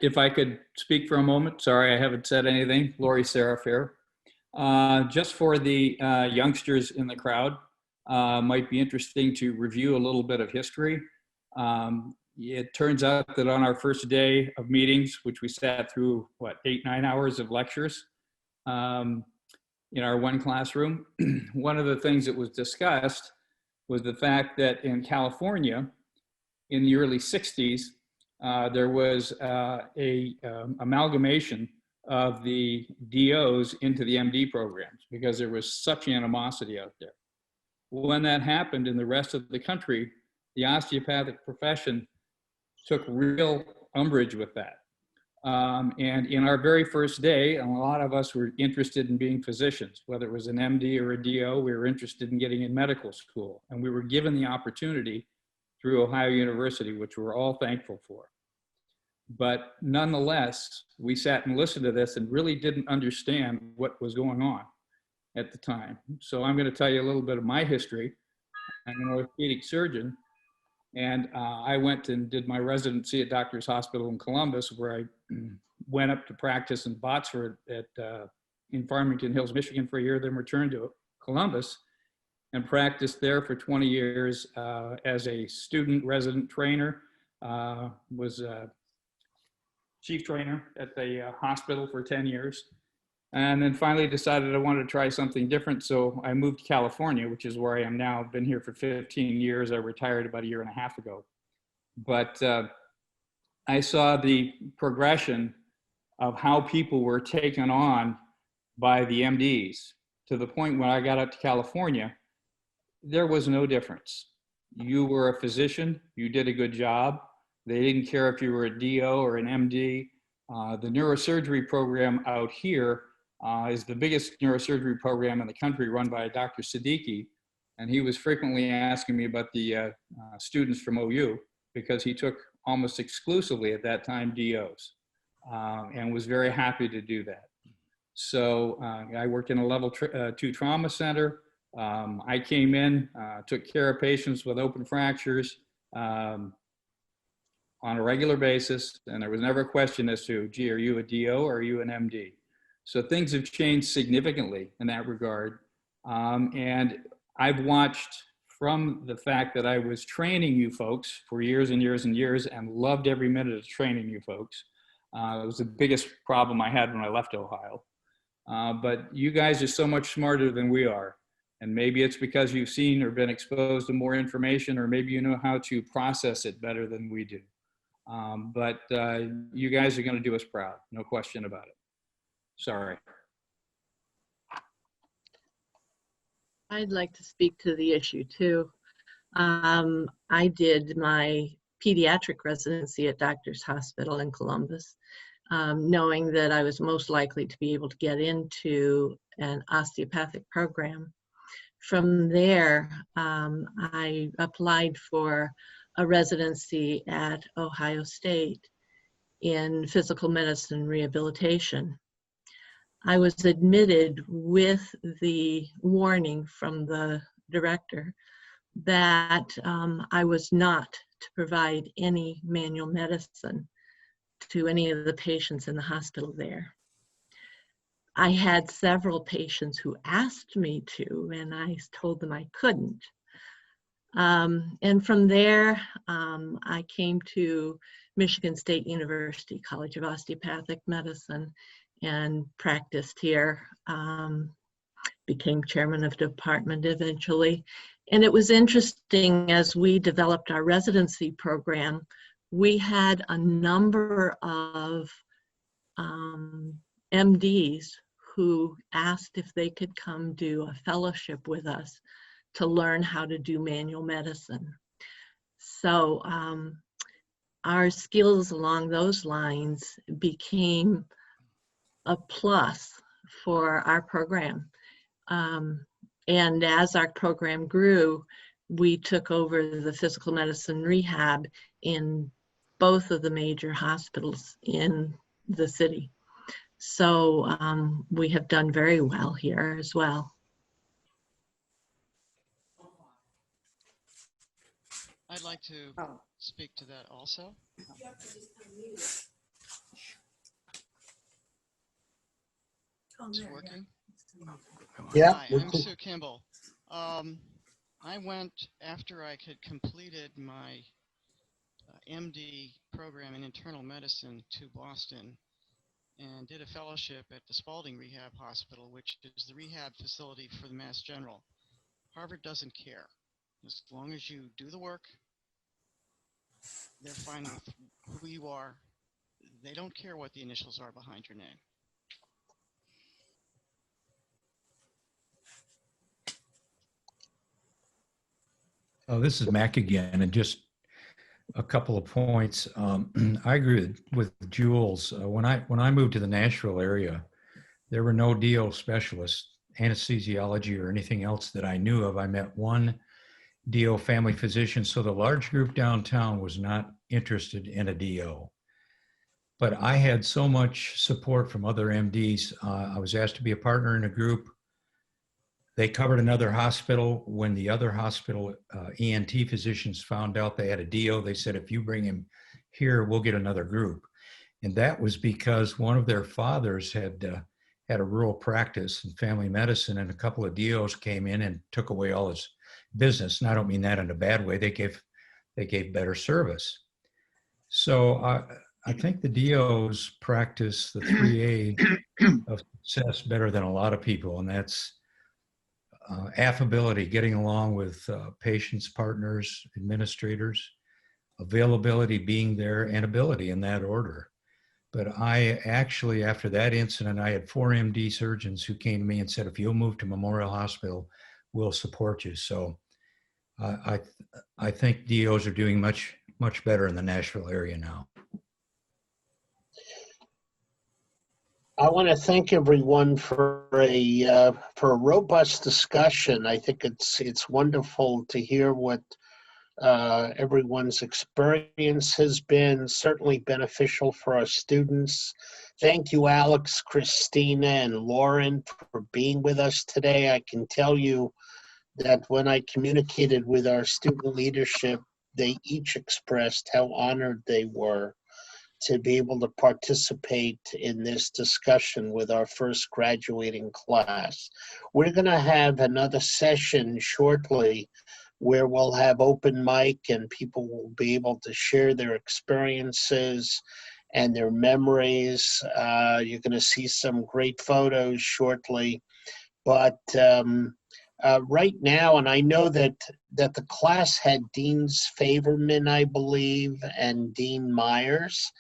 If I could speak for a moment, sorry, I haven't said anything. Lori Seraph here. Just for the youngsters in the crowd, might be interesting to review a little bit of history. It turns out that on our first day of meetings, which we sat through, 8-9 hours of lectures in our one classroom, one of the things that was discussed was the fact that in California, in the early 60s, there was amalgamation of the DOs into the MD programs because there was such animosity out there. When that happened in the rest of the country, the osteopathic profession took real umbrage with that. And in our very first day, a lot of us were interested in being physicians, whether it was an MD or a DO, we were interested in getting in medical school. And we were given the opportunity through Ohio University, which we're all thankful for. But nonetheless, we sat and listened to this and really didn't understand what was going on at the time. So I'm going to tell you a little bit of my history. I'm an orthopedic surgeon, and I went and did my residency at Doctors Hospital in Columbus, where I went up to practice in Botsford in Farmington Hills, Michigan for a year, then returned to Columbus and practiced there for 20 years as a student resident trainer, was chief trainer at the hospital for 10 years. And then finally decided I wanted to try something different. So I moved to California, which is where I am now. I've been here for 15 years. I retired about a year and a half ago. But I saw the progression of how people were taken on by the MDs to the point when I got up to California, there was no difference. You were a physician, you did a good job. They didn't care if you were a DO or an MD. The neurosurgery program out here is the biggest neurosurgery program in the country, run by Dr. Siddiqui. And he was frequently asking me about the students from OU because he took almost exclusively at that time DOs and was very happy to do that. So I worked in a level 2 trauma center. I came in, took care of patients with open fractures on a regular basis, and there was never a question as to, gee, are you a DO or are you an MD? So things have changed significantly in that regard. And I've watched from the fact that I was training you folks for years and years and years and loved every minute of training you folks. It was the biggest problem I had when I left Ohio. But you guys are so much smarter than we are. And maybe it's because you've seen or been exposed to more information, or maybe you know how to process it better than we do. But you guys are going to do us proud, no question about it. Sorry. I'd like to speak to the issue too. I did my pediatric residency at Doctors Hospital in Columbus, knowing that I was most likely to be able to get into an osteopathic program. From there, I applied for a residency at Ohio State in physical medicine rehabilitation. I was admitted with the warning from the director that I was not to provide any manual medicine to any of the patients in the hospital there. I had several patients who asked me to, and I told them I couldn't. And from there, I came to Michigan State University College of Osteopathic Medicine and practiced here, became chairman of the department eventually. And it was interesting as we developed our residency program, we had a number of MDs who asked if they could come do a fellowship with us to learn how to do manual medicine. So our skills along those lines became a plus for our program. And as our program grew, we took over the physical medicine rehab in both of the major hospitals in the city. So we have done very well here as well. I'd like to speak to that also. It's working? Yeah. Hi, I'm Sue Kimball. I went, after I had completed my MD program in internal medicine, to Boston and did a fellowship at the Spalding Rehab Hospital, which is the rehab facility for the Mass General. Harvard doesn't care. As long as you do the work, they're fine with who you are. They don't care what the initials are behind your name. Oh, this is Mac again, and just a couple of points. I agree with Jules. When I moved to the Nashville area, there were no DO specialists, anesthesiology or anything else that I knew of. I met one DO family physician, so the large group downtown was not interested in a DO. But I had so much support from other MDs. I was asked to be a partner in a group. They covered another hospital. When the other hospital ENT physicians found out they had a DO, they said, if you bring him here, we'll get another group. And that was because one of their fathers had a rural practice in family medicine, and a couple of DOs came in and took away all his business. And I don't mean that in a bad way. They gave better service. So I think the DOs practice the 3A of success better than a lot of people, and that's affability, getting along with patients, partners, administrators, availability, being there, and ability in that order. But I actually, after that incident, I had 4 MD surgeons who came to me and said, if you'll move to Memorial Hospital, we'll support you. So I think DOs are doing much better in the Nashville area now. I want to thank everyone for a robust discussion. I think it's wonderful to hear what everyone's experience has been, certainly beneficial for our students. Thank you, Alex, Christina, and Lauren for being with us today. I can tell you that when I communicated with our student leadership, they each expressed how honored they were to be able to participate in this discussion with our first graduating class. We're going to have another session shortly where we'll have open mic and people will be able to share their experiences and their memories. You're going to see some great photos shortly. But right now, and I know that the class had Dean's Favorman, I believe, and Dean Myers.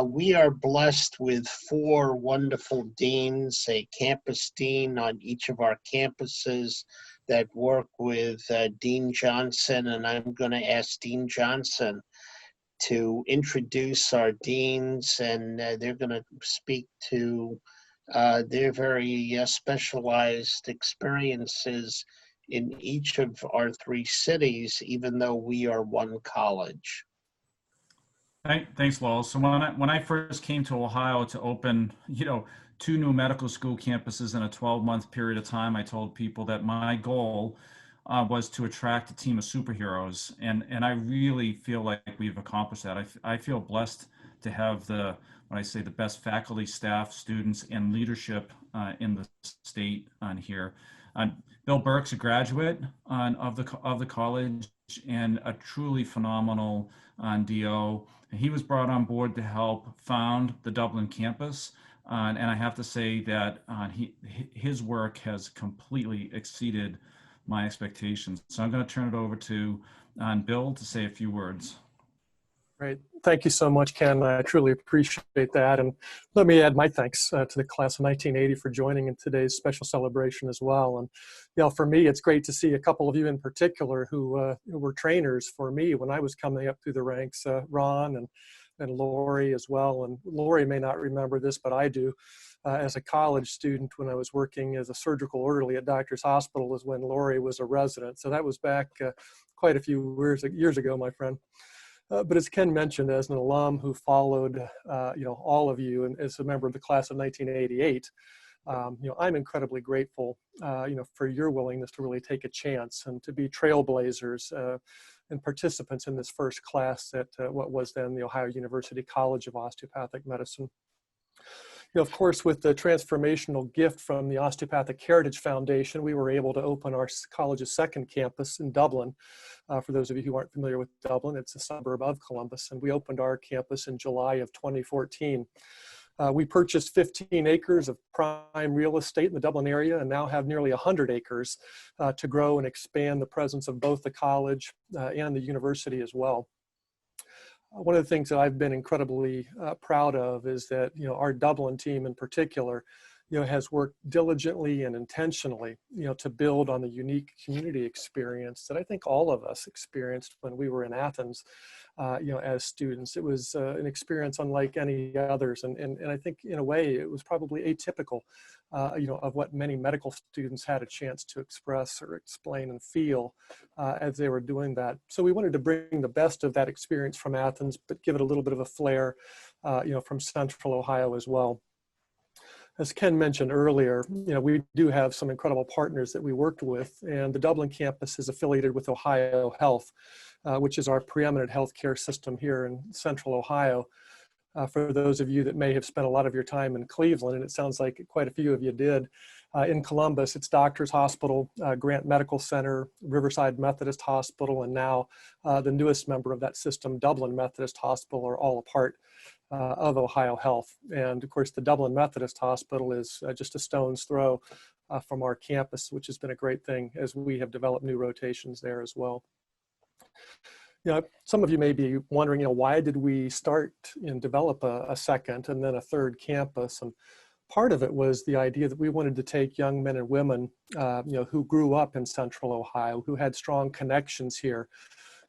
We are blessed with 4 wonderful deans, a campus dean on each of our campuses that work with Dean Johnson, and I'm going to ask Dean Johnson to introduce our deans, and they're going to speak to their very specialized experiences in each of our 3 cities, even though we are one college. Thanks, Lowell. So when I first came to Ohio to open, 2 new medical school campuses in a 12-month period of time, I told people that my goal was to attract a team of superheroes, and I really feel like we've accomplished that. I feel blessed to have when I say the best faculty, staff, students, and leadership in the state on here. Bill Burke's a graduate of the college and a truly phenomenal DO. He was brought on board to help found the Dublin campus, and I have to say that his work has completely exceeded my expectations. So I'm going to turn it over to Bill to say a few words. Great. Thank you so much, Ken. I truly appreciate that. And let me add my thanks to the class of 1980 for joining in today's special celebration as well. And for me, it's great to see a couple of you in particular who were trainers for me when I was coming up through the ranks, Ron and Lori as well. And Lori may not remember this, but I do. As a college student, when I was working as a surgical orderly at Doctors Hospital, was when Lori was a resident. So that was back quite a few years ago, my friend. But as Ken mentioned, as an alum who followed, all of you, and as a member of the class of 1988, I'm incredibly grateful, for your willingness to really take a chance and to be trailblazers and participants in this first class at what was then the Ohio University College of Osteopathic Medicine. Of course, with the transformational gift from the Osteopathic Heritage Foundation, we were able to open our college's second campus in Dublin. For those of you who aren't familiar with Dublin, it's a suburb of Columbus, and we opened our campus in July of 2014. We purchased 15 acres of prime real estate in the Dublin area and now have nearly 100 acres to grow and expand the presence of both the college and the university as well. one of the things that I've been incredibly proud of is that, you know, our Dublin team in particular, you know, has worked diligently and intentionally, you know, to build on the unique community experience that I think all of us experienced when we were in Athens, you know, as students. It was an experience unlike any others. And I think in a way it was probably atypical, you know, of what many medical students had a chance to express or explain and feel as they were doing that. So we wanted to bring the best of that experience from Athens, but give it a little bit of a flair, you know, from Central Ohio as well. As Ken mentioned earlier, you know, we do have some incredible partners that we worked with, and the Dublin campus is affiliated with Ohio Health, which is our preeminent healthcare system here in Central Ohio. For those of you that may have spent a lot of your time in Cleveland, and it sounds like quite a few of you did, in Columbus, it's Doctors Hospital, Grant Medical Center, Riverside Methodist Hospital, and now the newest member of that system, Dublin Methodist Hospital, are all a part of Ohio Health. And of course, the Dublin Methodist Hospital is just a stone's throw from our campus, which has been a great thing as we have developed new rotations there as well. You know, some of you may be wondering, you know, why did we start and develop a second and then a third campus? And part of it was the idea that we wanted to take young men and women, you know, who grew up in Central Ohio, who had strong connections here,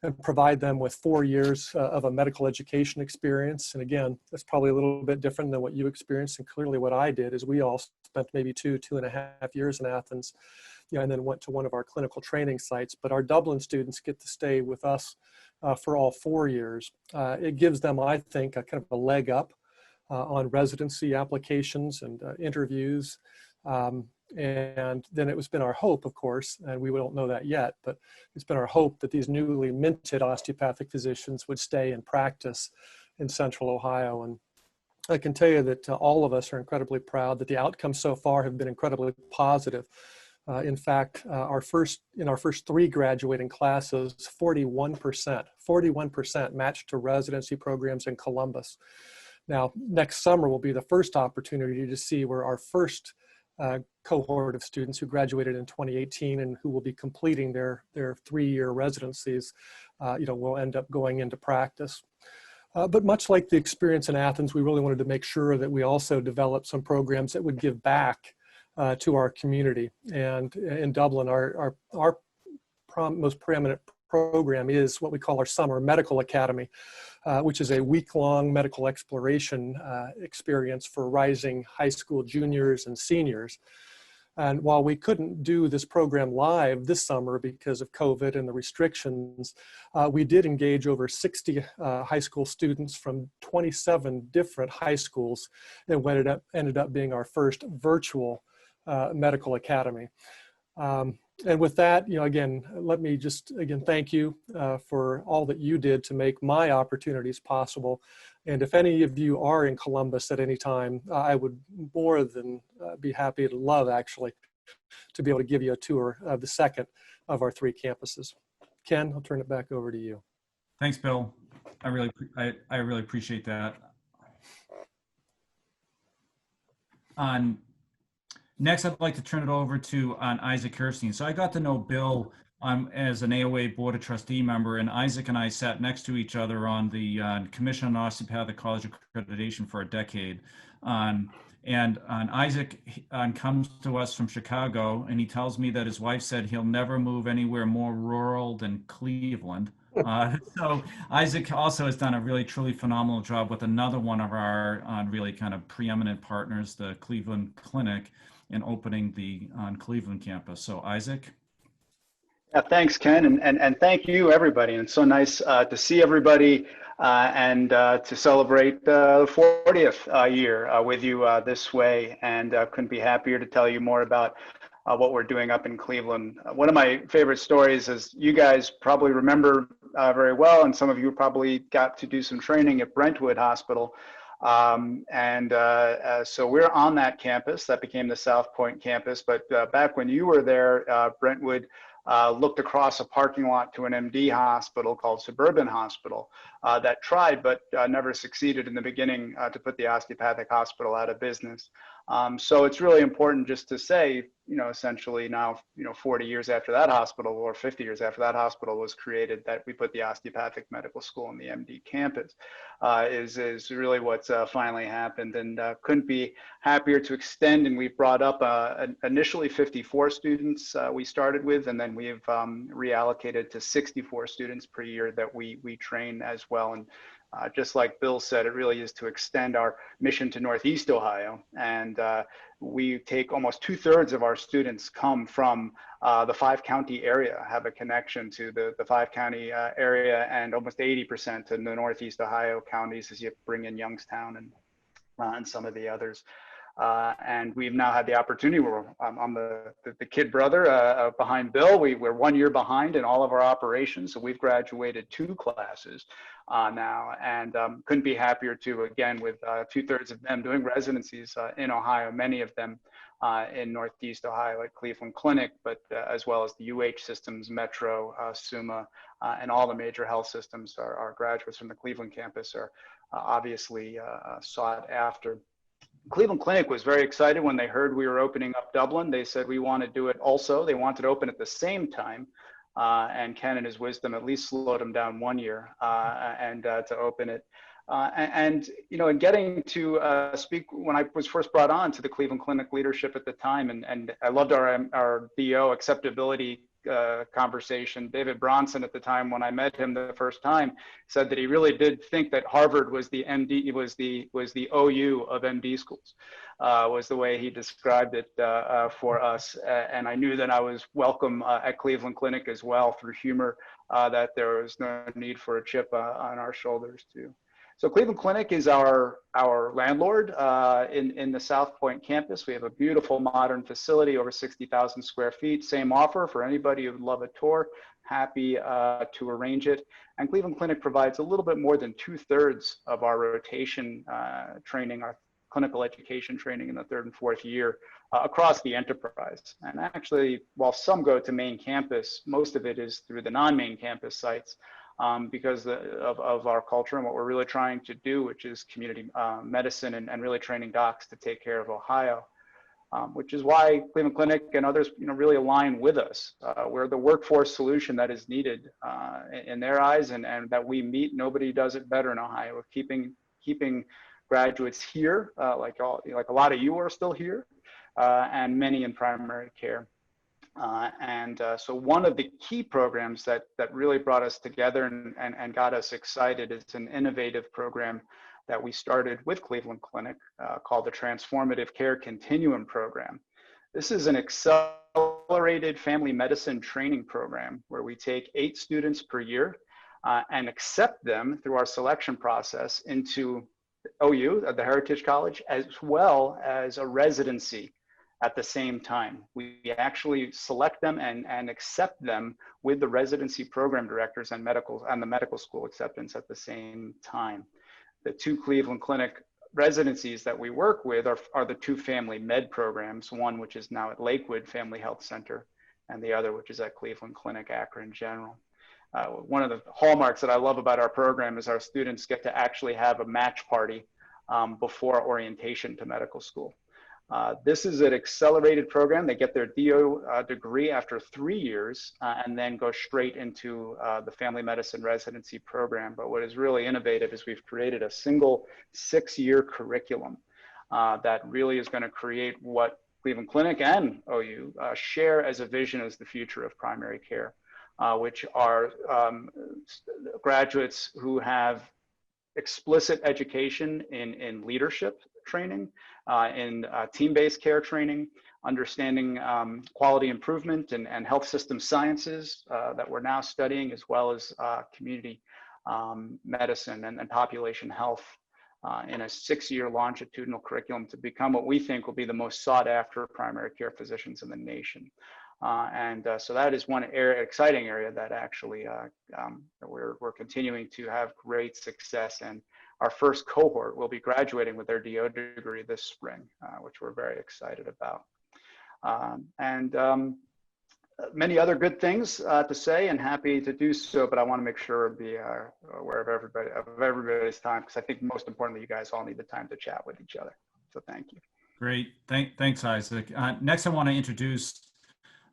and provide them with 4 years of a medical education experience. And again, that's probably a little bit different than what you experienced, and clearly what I did is we all spent maybe 2.5 years in Athens, you know, and then went to one of our clinical training sites. But our Dublin students get to stay with us for all 4 years. It gives them, I think, a kind of a leg up on residency applications and interviews. And then it's been our hope, of course, and we don't know that yet, but it's been our hope that these newly minted osteopathic physicians would stay and practice in Central Ohio. And I can tell you that all of us are incredibly proud that the outcomes so far have been incredibly positive. In fact, in our first 3 graduating classes, 41% matched to residency programs in Columbus. Now, next summer will be the first opportunity to see where our first cohort of students who graduated in 2018 and who will be completing their 3-year residencies, you know, will end up going into practice. But much like the experience in Athens, we really wanted to make sure that we also developed some programs that would give back to our community. And in Dublin, our most preeminent program is what we call our Summer Medical Academy, which is a week-long medical exploration experience for rising high school juniors and seniors. And while we couldn't do this program live this summer because of COVID and the restrictions, we did engage over 60 high school students from 27 different high schools, and what ended up being our first virtual medical academy. And with that, you know, again, let me just thank you for all that you did to make my opportunities possible. And if any of you are in Columbus at any time, I would more than be happy to love, actually, to be able to give you a tour of the second of our 3 campuses. Ken, I'll turn it back over to you. Thanks, Bill. I really appreciate that. Next, I'd like to turn it over to Isaac Kirsten. So I got to know Bill as an AOA Board of Trustee member, and Isaac and I sat next to each other on the Commission on Osteopathic College Accreditation for a decade. Isaac comes to us from Chicago, and he tells me that his wife said he'll never move anywhere more rural than Cleveland. So Isaac also has done a really truly phenomenal job with another one of our really kind of preeminent partners, the Cleveland Clinic, in opening the Cleveland campus. So Isaac. Yeah, thanks, Ken, and thank you, everybody. And it's so nice to see everybody and to celebrate the 40th year with you this way. And couldn't be happier to tell you more about what we're doing up in Cleveland. One of my favorite stories is you guys probably remember very well, and some of you probably got to do some training at Brentwood Hospital. So we're on that campus that became the South Point campus. But back when you were there, Brentwood looked across a parking lot to an MD hospital called Suburban Hospital that tried but never succeeded in the beginning to put the osteopathic hospital out of business. So it's really important just to say, essentially now, 40 years after that hospital or 50 years after that hospital was created, that we put the Osteopathic Medical School on the MD campus is really what's finally happened, and couldn't be happier to extend. And we've brought up initially 54 students we started with, and then we've reallocated to 64 students per year that we train as well. And just like Bill said, it really is to extend our mission to Northeast Ohio. And we take almost 2/3 of our students come from the 5-county area, have a connection to the 5-county area, and almost 80% in the Northeast Ohio counties as you bring in Youngstown and some of the others. And we've now had the opportunity, I'm the kid brother behind Bill. We're 1 year behind in all of our operations. So we've graduated 2 classes now, and couldn't be happier to, again, with 2/3 of them doing residencies in Ohio, many of them in Northeast Ohio, like Cleveland Clinic, but as well as the UH systems, Metro, SUMA, and all the major health systems. Our graduates from the Cleveland campus are obviously sought after. Cleveland Clinic was very excited when they heard we were opening up Dublin. They said we want to do it also. They wanted to open at the same time. And Ken, in his wisdom, at least slowed him down 1 year and to open it. And getting to speak when I was first brought on to the Cleveland Clinic leadership at the time, and I loved our DO acceptability conversation. David Bronson at the time, when I met him the first time, said that he really did think that Harvard was the MD, was the OU of MD schools, was the way he described it for us. And I knew that I was welcome at Cleveland Clinic as well, through humor, that there was no need for a chip on our shoulders too. So Cleveland Clinic is our landlord in the South Point campus. We have a beautiful modern facility, over 60,000 square feet. Same offer for anybody who would love a tour. Happy to arrange it. And Cleveland Clinic provides a little bit more than 2/3 of our rotation training, our clinical education training in the 3rd and 4th year across the enterprise. And actually, while some go to main campus, most of it is through the non-main campus sites. Because of our culture and what we're really trying to do, which is community medicine and really training docs to take care of Ohio, which is why Cleveland Clinic and others really align with us. We're the workforce solution that is needed in their eyes, and that we meet. Nobody does it better in Ohio, of keeping graduates here, like a lot of you are still here, and many in primary care. So one of the key programs that really brought us together and got us excited is an innovative program that we started with Cleveland Clinic called the Transformative Care Continuum Program. This is an accelerated family medicine training program where we take 8 students per year and accept them through our selection process into OU at the Heritage College, as well as a residency at the same time. We actually select them and accept them with the residency program directors and the medical school acceptance at the same time. The 2 Cleveland Clinic residencies that we work with are the 2 family med programs, one which is now at Lakewood Family Health Center, and the other which is at Cleveland Clinic, Akron General. One of the hallmarks that I love about our program is our students get to actually have a match party before orientation to medical school. This is an accelerated program. They get their DO degree after 3 years and then go straight into the family medicine residency program. But what is really innovative is we've created a single 6-year curriculum that really is going to create what Cleveland Clinic and OU share as a vision as the future of primary care, which are graduates who have explicit education in leadership training, in team-based care training, understanding quality improvement and health system sciences that we're now studying, as well as community medicine and population health in a 6-year longitudinal curriculum to become what we think will be the most sought after primary care physicians in the nation. So that is one exciting area that actually we're continuing to have great success in. Our first cohort will be graduating with their DO degree this spring, which we're very excited about. Many other good things to say, and happy to do so, but I want to make sure to be aware of everybody's time, because I think most importantly, you guys all need the time to chat with each other. So thank you. Great. Thanks, Isaac. Next, I want to introduce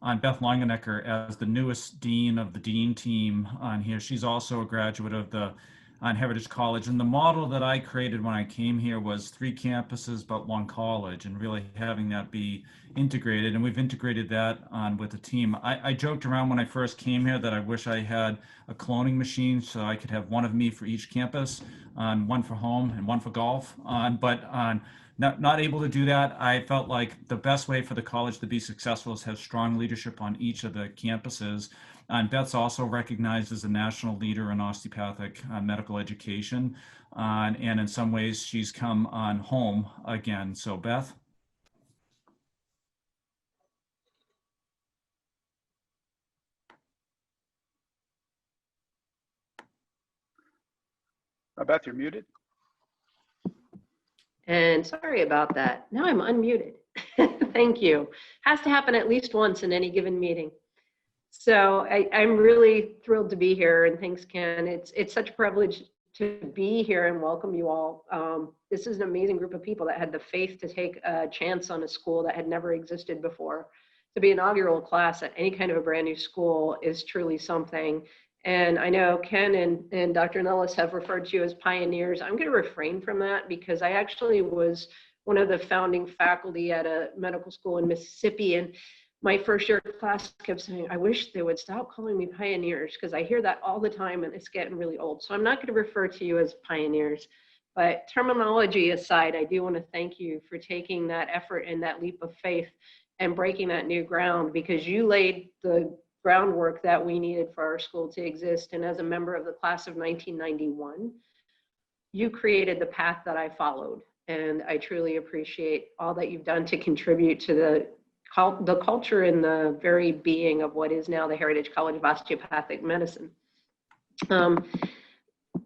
Beth Longenecker as the newest dean of the dean team on here. She's also a graduate of the Heritage College. And the model that I created when I came here was 3 campuses but 1 college, and really having that be integrated. And we've integrated that with the team. I joked around when I first came here that I wish I had a cloning machine so I could have one of me for each campus, one for home and one for golf. Not able to do that. I felt like the best way for the college to be successful is have strong leadership on each of the campuses. And Beth's also recognized as a national leader in osteopathic medical education. And in some ways, she's come on home again. So Beth? Beth, you're muted. And sorry about that. Now I'm unmuted. Thank you. Has to happen at least once in any given meeting. So I'm really thrilled to be here, and thanks, Ken. It's such a privilege to be here and welcome you all. This is an amazing group of people that had the faith to take a chance on a school that had never existed before. To be inaugural class at any kind of a brand new school is truly something. And I know Ken and Dr. Nellis have referred to you as pioneers. I'm going to refrain from that because I actually was one of the founding faculty at a medical school in Mississippi. And my first year class kept saying, I wish they would stop calling me pioneers, because I hear that all the time and it's getting really old. So I'm not going to refer to you as pioneers. But terminology aside, I do want to thank you for taking that effort and that leap of faith and breaking that new ground, because you laid the groundwork that we needed for our school to exist. And as a member of the class of 1991, you created the path that I followed. And I truly appreciate all that you've done to contribute to the culture and the very being of what is now the Heritage College of Osteopathic Medicine.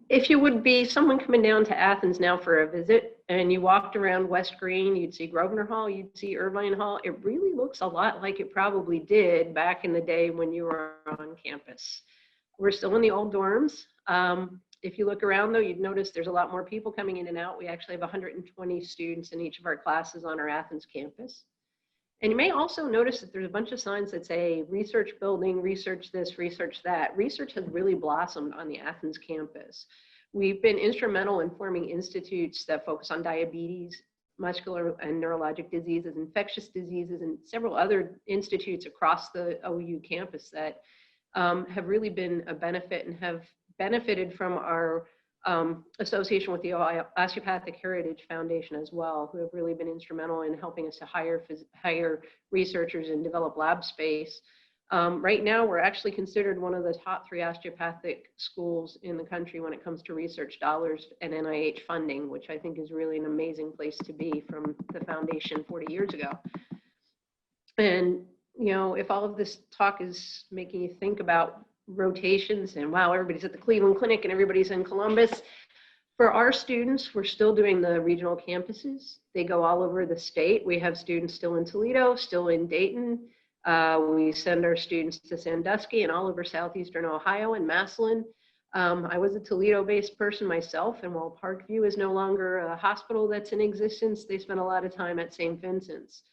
If you would be someone coming down to Athens now for a visit and you walked around West Green, you'd see Grosvenor Hall, you'd see Irvine Hall. It really looks a lot like it probably did back in the day when you were on campus. We're still in the old dorms. If you look around though, you'd notice there's a lot more people coming in and out. We actually have 120 students in each of our classes on our Athens campus. And you may also notice that there's a bunch of signs that say research building, research this, research that. Research has really blossomed on the Athens campus. We've been instrumental in forming institutes that focus on diabetes, muscular and neurologic diseases, infectious diseases, and several other institutes across the OU campus that have really been a benefit and have benefited from our association with the Osteopathic Heritage Foundation as well, who have really been instrumental in helping us to hire researchers and develop lab space. Right now, we're actually considered one of the top 3 osteopathic schools in the country when it comes to research dollars and NIH funding, which I think is really an amazing place to be from the foundation 40 years ago. And, you know, if all of this talk is making you think about rotations and wow, everybody's at the Cleveland Clinic and everybody's in Columbus. For our students, we're still doing the regional campuses. They go all over the state. We have students still in Toledo, still in Dayton. We send our students to Sandusky and all over southeastern Ohio and Massillon. I was a Toledo-based person myself, and while Parkview is no longer a hospital that's in existence, they spent a lot of time at St. Vincent's.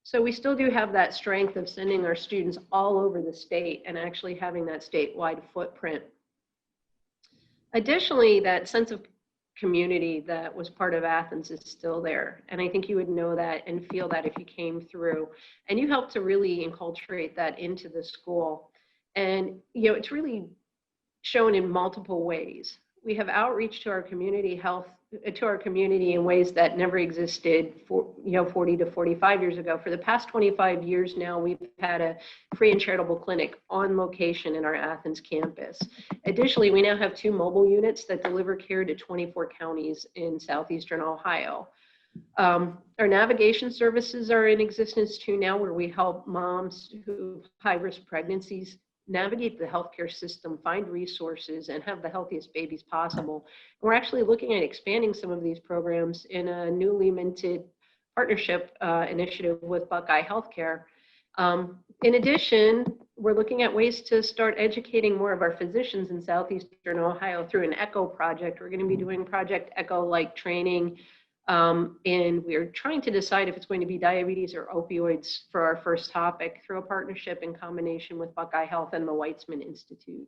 So we still do have that strength of sending our students all over the state and actually having that statewide footprint. Additionally, that sense of community that was part of Athens is still there. And I think you would know that and feel that if you came through. And you helped to really inculturate that into the school. And, you know, it's really shown in multiple ways. We have outreach to our community in ways that never existed 40 to 45 years ago. For the past 25 years now, we've had a free and charitable clinic on location in our Athens campus. Additionally, we now have 2 mobile units that deliver care to 24 counties in southeastern Ohio. Our navigation services are in existence too now, where we help moms who have high-risk pregnancies navigate the healthcare system, find resources, and have the healthiest babies possible. And we're actually looking at expanding some of these programs in a newly minted partnership initiative with Buckeye Healthcare. In addition, we're looking at ways to start educating more of our physicians in southeastern Ohio through an ECHO project. We're going to be doing Project ECHO-like training And we're trying to decide if it's going to be diabetes or opioids for our first topic through a partnership in combination with Buckeye Health and the Weitzman Institute.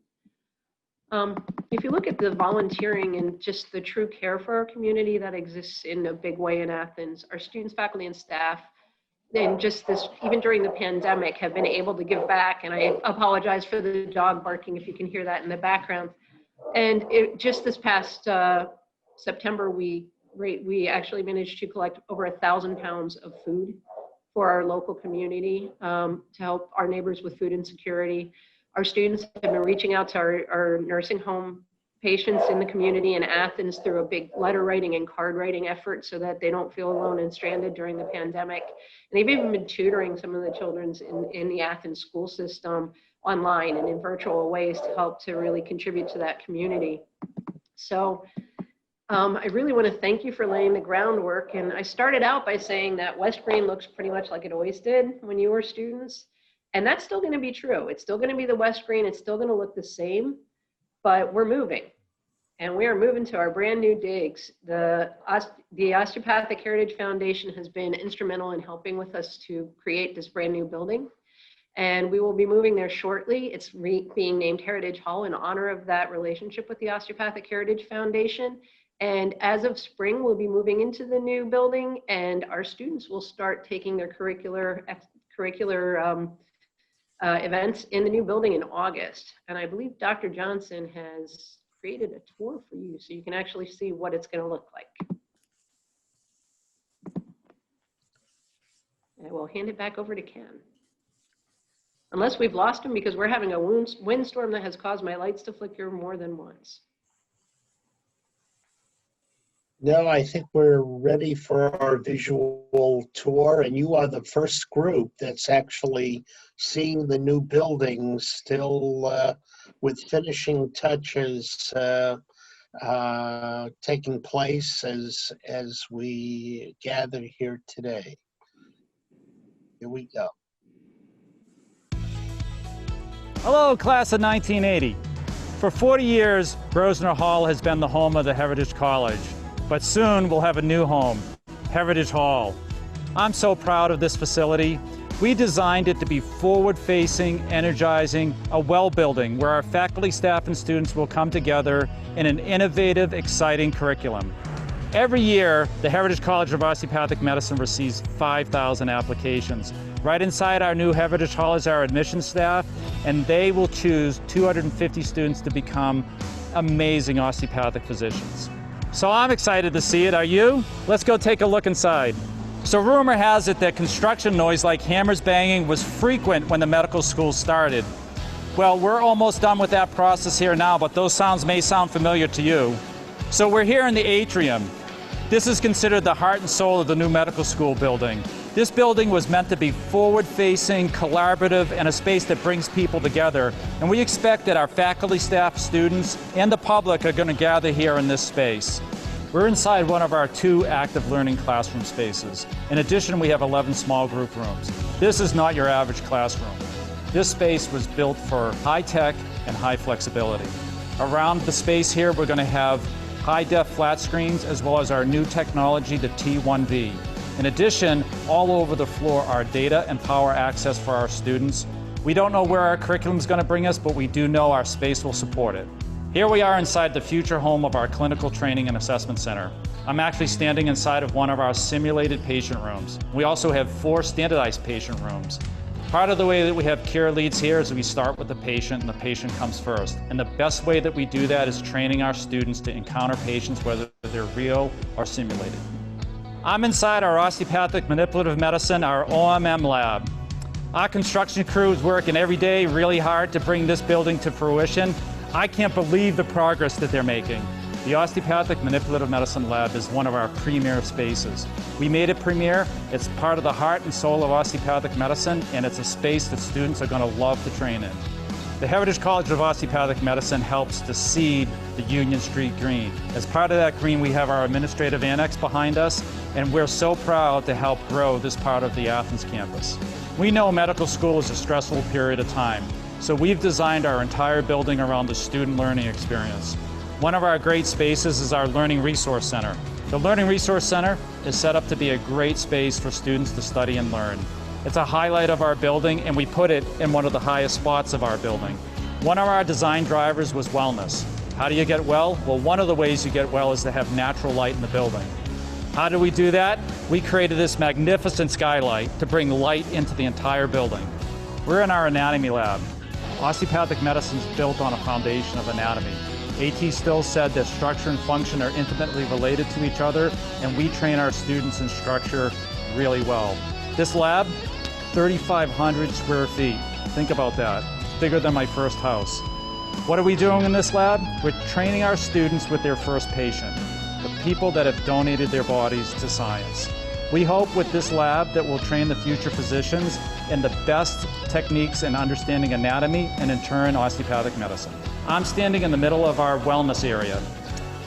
If you look at the volunteering and just the true care for our community that exists in a big way in Athens, our students, faculty, and staff, and just this, even during the pandemic, have been able to give back. And I apologize for the dog barking if you can hear that in the background. And just this past September, we actually managed to collect over 1,000 pounds of food for our local community to help our neighbors with food insecurity. Our students have been reaching out to our nursing home patients in the community in Athens through a big letter writing and card writing effort so that they don't feel alone and stranded during the pandemic. And they've even been tutoring some of the children in the Athens school system online and in virtual ways to help to really contribute to that community. So I really want to thank you for laying the groundwork. And I started out by saying that West Green looks pretty much like it always did when you were students. And that's still going to be true. It's still going to be the West Green. It's still going to look the same, but we're moving. And we are moving to our brand new digs. The Osteopathic Heritage Foundation has been instrumental in helping with us to create this brand new building. And we will be moving there shortly. It's being named Heritage Hall in honor of that relationship with the Osteopathic Heritage Foundation. And as of spring, we'll be moving into the new building, and our students will start taking their curricular events in the new building in August. And I believe Dr. Johnson has created a tour for you so you can actually see what it's going to look like. I will hand it back over to Ken. Unless we've lost him because we're having a windstorm that has caused my lights to flicker more than once. No, I think we're ready for our visual tour, and you are the first group that's actually seeing the new building still with finishing touches taking place as we gather here today. Here we go. Hello, class of 1980. For 40 years, Grosvenor Hall has been the home of the Heritage College. But soon we'll have a new home, Heritage Hall. I'm so proud of this facility. We designed it to be forward-facing, energizing, a well building where our faculty, staff, and students will come together in an innovative, exciting curriculum. Every year, the Heritage College of Osteopathic Medicine receives 5,000 applications. Right inside our new Heritage Hall is our admissions staff, and they will choose 250 students to become amazing osteopathic physicians. So I'm excited to see it, are you? Let's go take a look inside. So rumor has it that construction noise like hammers banging was frequent when the medical school started. Well, we're almost done with that process here now, but those sounds may sound familiar to you. So we're here in the Atrium. This is considered the heart and soul of the new medical school building. This building was meant to be forward-facing, collaborative, and a space that brings people together. And we expect that our faculty, staff, students, and the public are going to gather here in this space. We're inside one of our 2 active learning classroom spaces. In addition, we have 11 small group rooms. This is not your average classroom. This space was built for high tech and high flexibility. Around the space here, we're going to have high-def flat screens as well as our new technology, the T1V. In addition, all over the floor are data and power access for our students. We don't know where our curriculum is going to bring us, but we do know our space will support it. Here we are inside the future home of our Clinical Training and Assessment Center. I'm actually standing inside of one of our simulated patient rooms. We also have 4 standardized patient rooms. Part of the way that we have care leads here is we start with the patient and the patient comes first. And the best way that we do that is training our students to encounter patients, whether they're real or simulated. I'm inside our Osteopathic Manipulative Medicine, our OMM lab. Our construction crew is working every day really hard to bring this building to fruition. I can't believe the progress that they're making. The Osteopathic Manipulative Medicine Lab is one of our premier spaces. We made it premier. It's part of the heart and soul of osteopathic medicine, and it's a space that students are going to love to train in. The Heritage College of Osteopathic Medicine helps to seed the Union Street Green. As part of that green, we have our administrative annex behind us, and we're so proud to help grow this part of the Athens campus. We know medical school is a stressful period of time, so we've designed our entire building around the student learning experience. One of our great spaces is our Learning Resource Center. The Learning Resource Center is set up to be a great space for students to study and learn. It's a highlight of our building, and we put it in one of the highest spots of our building. One of our design drivers was wellness. How do you get well? Well, one of the ways you get well is to have natural light in the building. How do we do that? We created this magnificent skylight to bring light into the entire building. We're in our anatomy lab. Osteopathic medicine is built on a foundation of anatomy. A.T. Still said that structure and function are intimately related to each other, and we train our students in structure really well. This lab, 3,500 square feet. Think about that. It's bigger than my first house. What are we doing in this lab? We're training our students with their first patient, the people that have donated their bodies to science. We hope with this lab that we'll train the future physicians in the best techniques in understanding anatomy and in turn osteopathic medicine. I'm standing in the middle of our wellness area.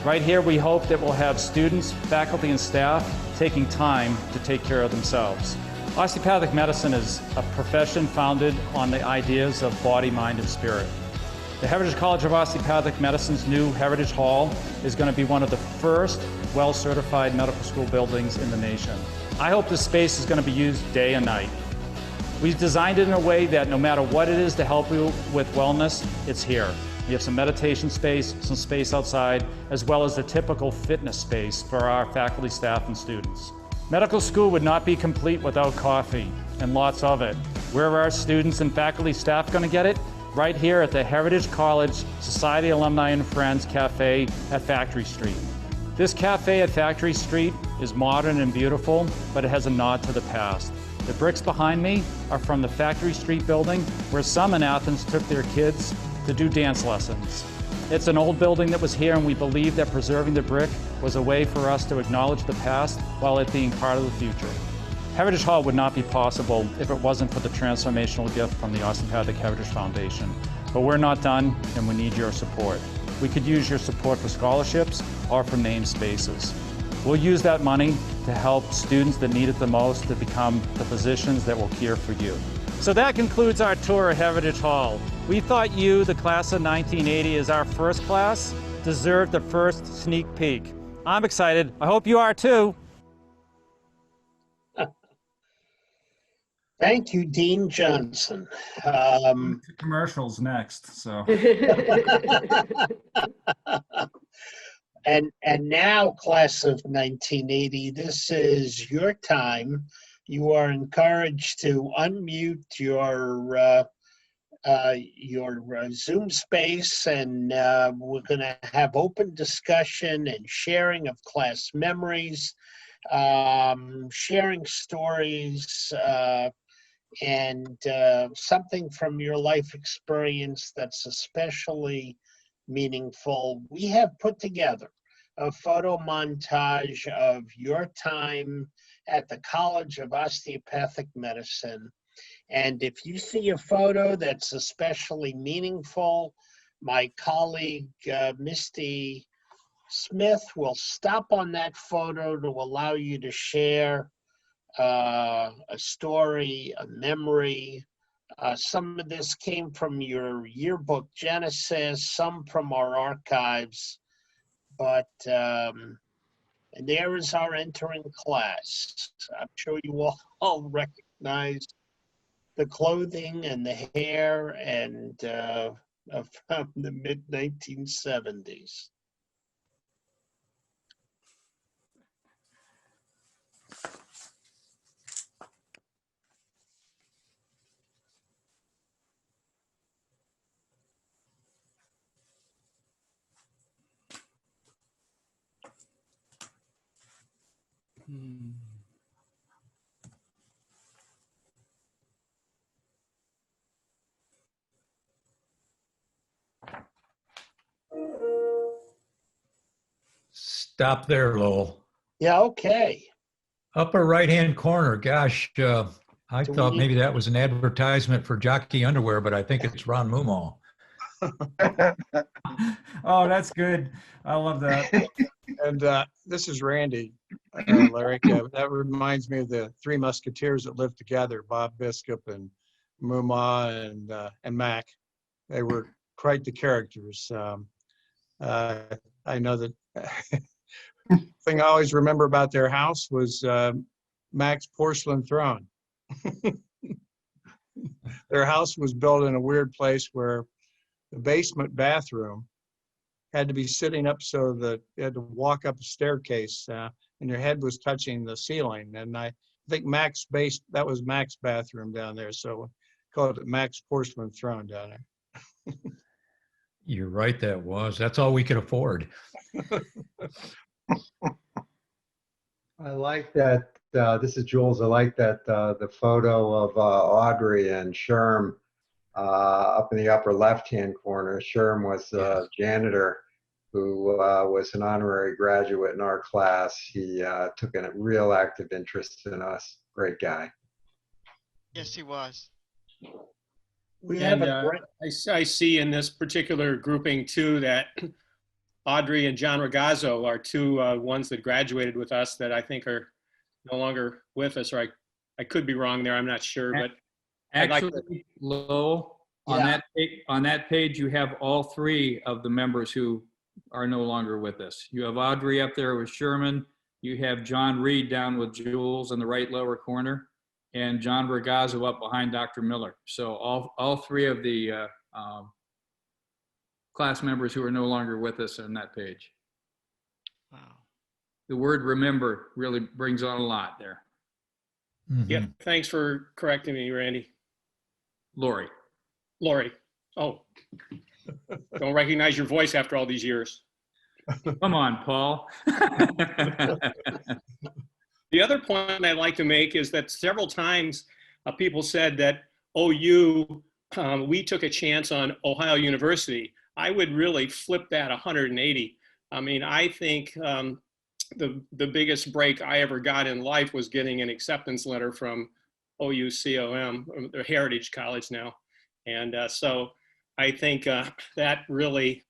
Right here we hope that we'll have students, faculty, and staff taking time to take care of themselves. Osteopathic medicine is a profession founded on the ideas of body, mind, and spirit. The Heritage College of Osteopathic Medicine's new Heritage Hall is going to be one of the first well-certified medical school buildings in the nation. I hope this space is going to be used day and night. We've designed it in a way that no matter what it is to help you with wellness, it's here. We have some meditation space, some space outside, as well as the typical fitness space for our faculty, staff, and students. Medical school would not be complete without coffee, and lots of it. Where are our students and faculty staff going to get it? Right here at the Heritage College Society Alumni and Friends Cafe at Factory Street. This cafe at Factory Street is modern and beautiful, but it has a nod to the past. The bricks behind me are from the Factory Street building, where some in Athens took their kids to do dance lessons. It's an old building that was here, and we believe that preserving the brick was a way for us to acknowledge the past while it being part of the future. Heritage Hall would not be possible if it wasn't for the transformational gift from the Osteopathic Heritage Foundation. But we're not done, and we need your support. We could use your support for scholarships or for named spaces. We'll use that money to help students that need it the most to become the physicians that will care for you. So that concludes our tour of Heritage Hall. We thought you, the class of 1980, as our first class, deserved the first sneak peek. I'm excited. I hope you are too. Thank you, Dean Johnson. Commercials next, so. And now, class of 1980, this is your time. You are encouraged to unmute your Zoom space, and we're going to have open discussion and sharing of class memories, sharing stories, and something from your life experience that's especially meaningful. We have put together a photo montage of your time at the College of Osteopathic Medicine. And if you see a photo that's especially meaningful, my colleague, Misty Smith, will stop on that photo to allow you to share a story, a memory. Some of this came from your yearbook genesis, some from our archives, but and there is our entering class. I'm sure you all recognize the clothing and the hair and from the mid-1970s. Stop there, Lowell. Yeah, okay. Upper right-hand corner. Gosh, I thought maybe that was an advertisement for jockey underwear, but I think it's Ron Mumal. Oh, that's good. I love that. And this is Randy, Larry. That reminds me of the Three Musketeers that lived together, Bob Biskup and Muma and Mac. They were quite the characters. I know that thing I always remember about their house was Mac's porcelain throne. Their house was built in a weird place where the basement bathroom had to be sitting up so that you had to walk up a staircase and your head was touching the ceiling. And I think that was Mac's bathroom down there. So we called it Mac's porcelain throne down there. You're right, that's all we could afford. I like that. This is Jules. I like that the photo of Audrey and Sherm up in the upper left-hand corner. Sherm was a janitor who was an honorary graduate in our class. He took a real active interest in us. Great guy. Yes, he was. We have I see in this particular grouping too that Audrey and John Ragazzo are two ones that graduated with us that I think are no longer with us, or I could be wrong there. I'm not sure, but actually, Lowell, on that page, you have all three of the members who are no longer with us. You have Audrey up there with Sherman. You have John Reed down with Jules in the right lower corner, and John Ragazzo up behind Dr. Miller. So all three of the class members who are no longer with us on that page. Wow. The word remember really brings on a lot there. Mm-hmm. Yeah, thanks for correcting me, Randy. Lori. Oh, don't recognize your voice after all these years. Come on, Paul. The other point I'd like to make is that several times people said that OU, we took a chance on Ohio University. I would really flip that 180. I mean, I think the biggest break I ever got in life was getting an acceptance letter from OUCOM, their Heritage College now. And so I think that really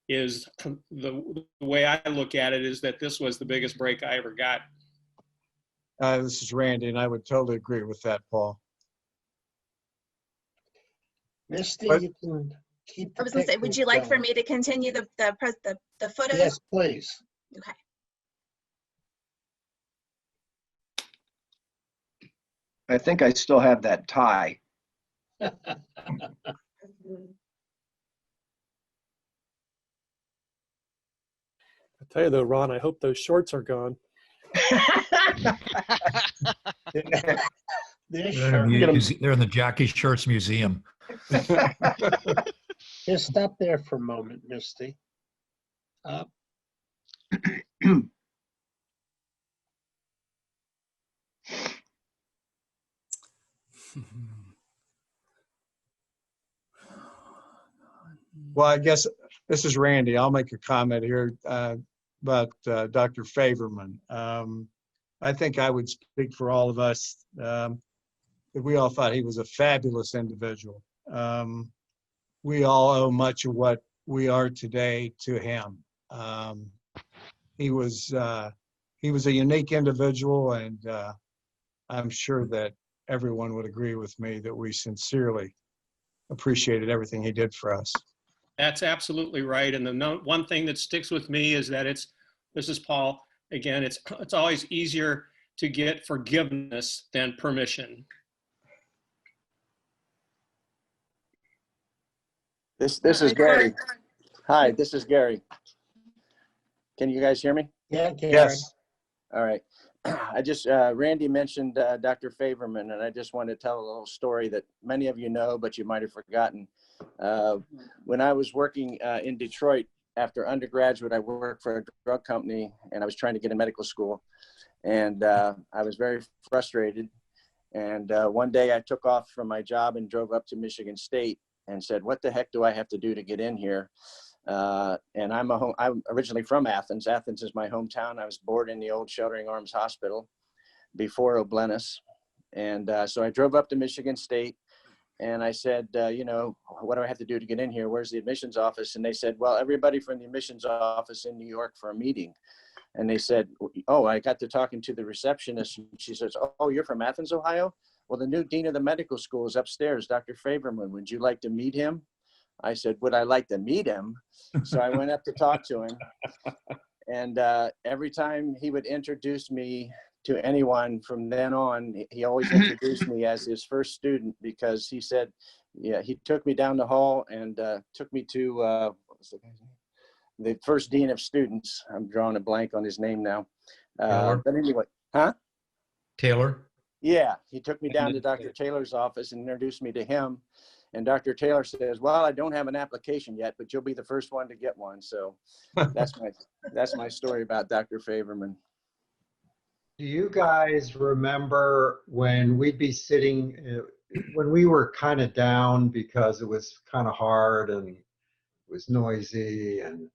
is the way I look at it, is that this was the biggest break I ever got. This is Randy, and I would totally agree with that, Paul. Misty, What? you can keep. I was going to say, would you like for me to continue the photos? Yes, please. Okay. I think I still have that tie. I tell you though, Ron, I hope those shorts are gone. They're in the Jackie Shirts Museum. Just stop there for a moment, Misty. Up. Well, I guess this is Randy. I'll make a comment here about Dr. Favorman. I think I would speak for all of us that we all thought he was a fabulous individual. We all owe much of what we are today to him. He was a unique individual, and I'm sure that everyone would agree with me that we sincerely appreciated everything he did for us. That's absolutely right. And the one thing that sticks with me is that this is Paul again, it's always easier to get forgiveness than permission. This is Gary. Hi, this is Gary. Can you guys hear me? Yeah, Gary. Yes. All right. I just, Randy mentioned Dr. Favorman, and I just want to tell a little story that many of you know, but you might have forgotten. When I was working in Detroit after undergraduate, I worked for a drug company, and I was trying to get in medical school. And I was very frustrated. And one day I took off from my job and drove up to Michigan State and said, what the heck do I have to do to get in here? And I'm originally from Athens. Athens is my hometown. I was born in the old Sheltering Arms Hospital before Oblenis. And so I drove up to Michigan State and I said, you know, what do I have to do to get in here? Where's the admissions office? And they said, well, everybody from the admissions office in New York for a meeting. And they said, oh, I got to talking to the receptionist. And she says, oh, you're from Athens, Ohio? Well, the new dean of the medical school is upstairs, Dr. Favorman. Would you like to meet him? I said, would I like to meet him? So I went up to talk to him. And every time he would introduce me to anyone from then on, he always introduced me as his first student, because he said, yeah, he took me down the hall and took me to what was the guy's name? The first dean of students. I'm drawing a blank on his name now. But anyway, huh? Taylor? Yeah, he took me down to Dr. Taylor's office and introduced me to him. And Dr. Taylor says, well, I don't have an application yet, but you'll be the first one to get one. So that's my story about Dr. Favorman. Do you guys remember when we'd be sitting, when we were kind of down because it was kind of hard and it was noisy and it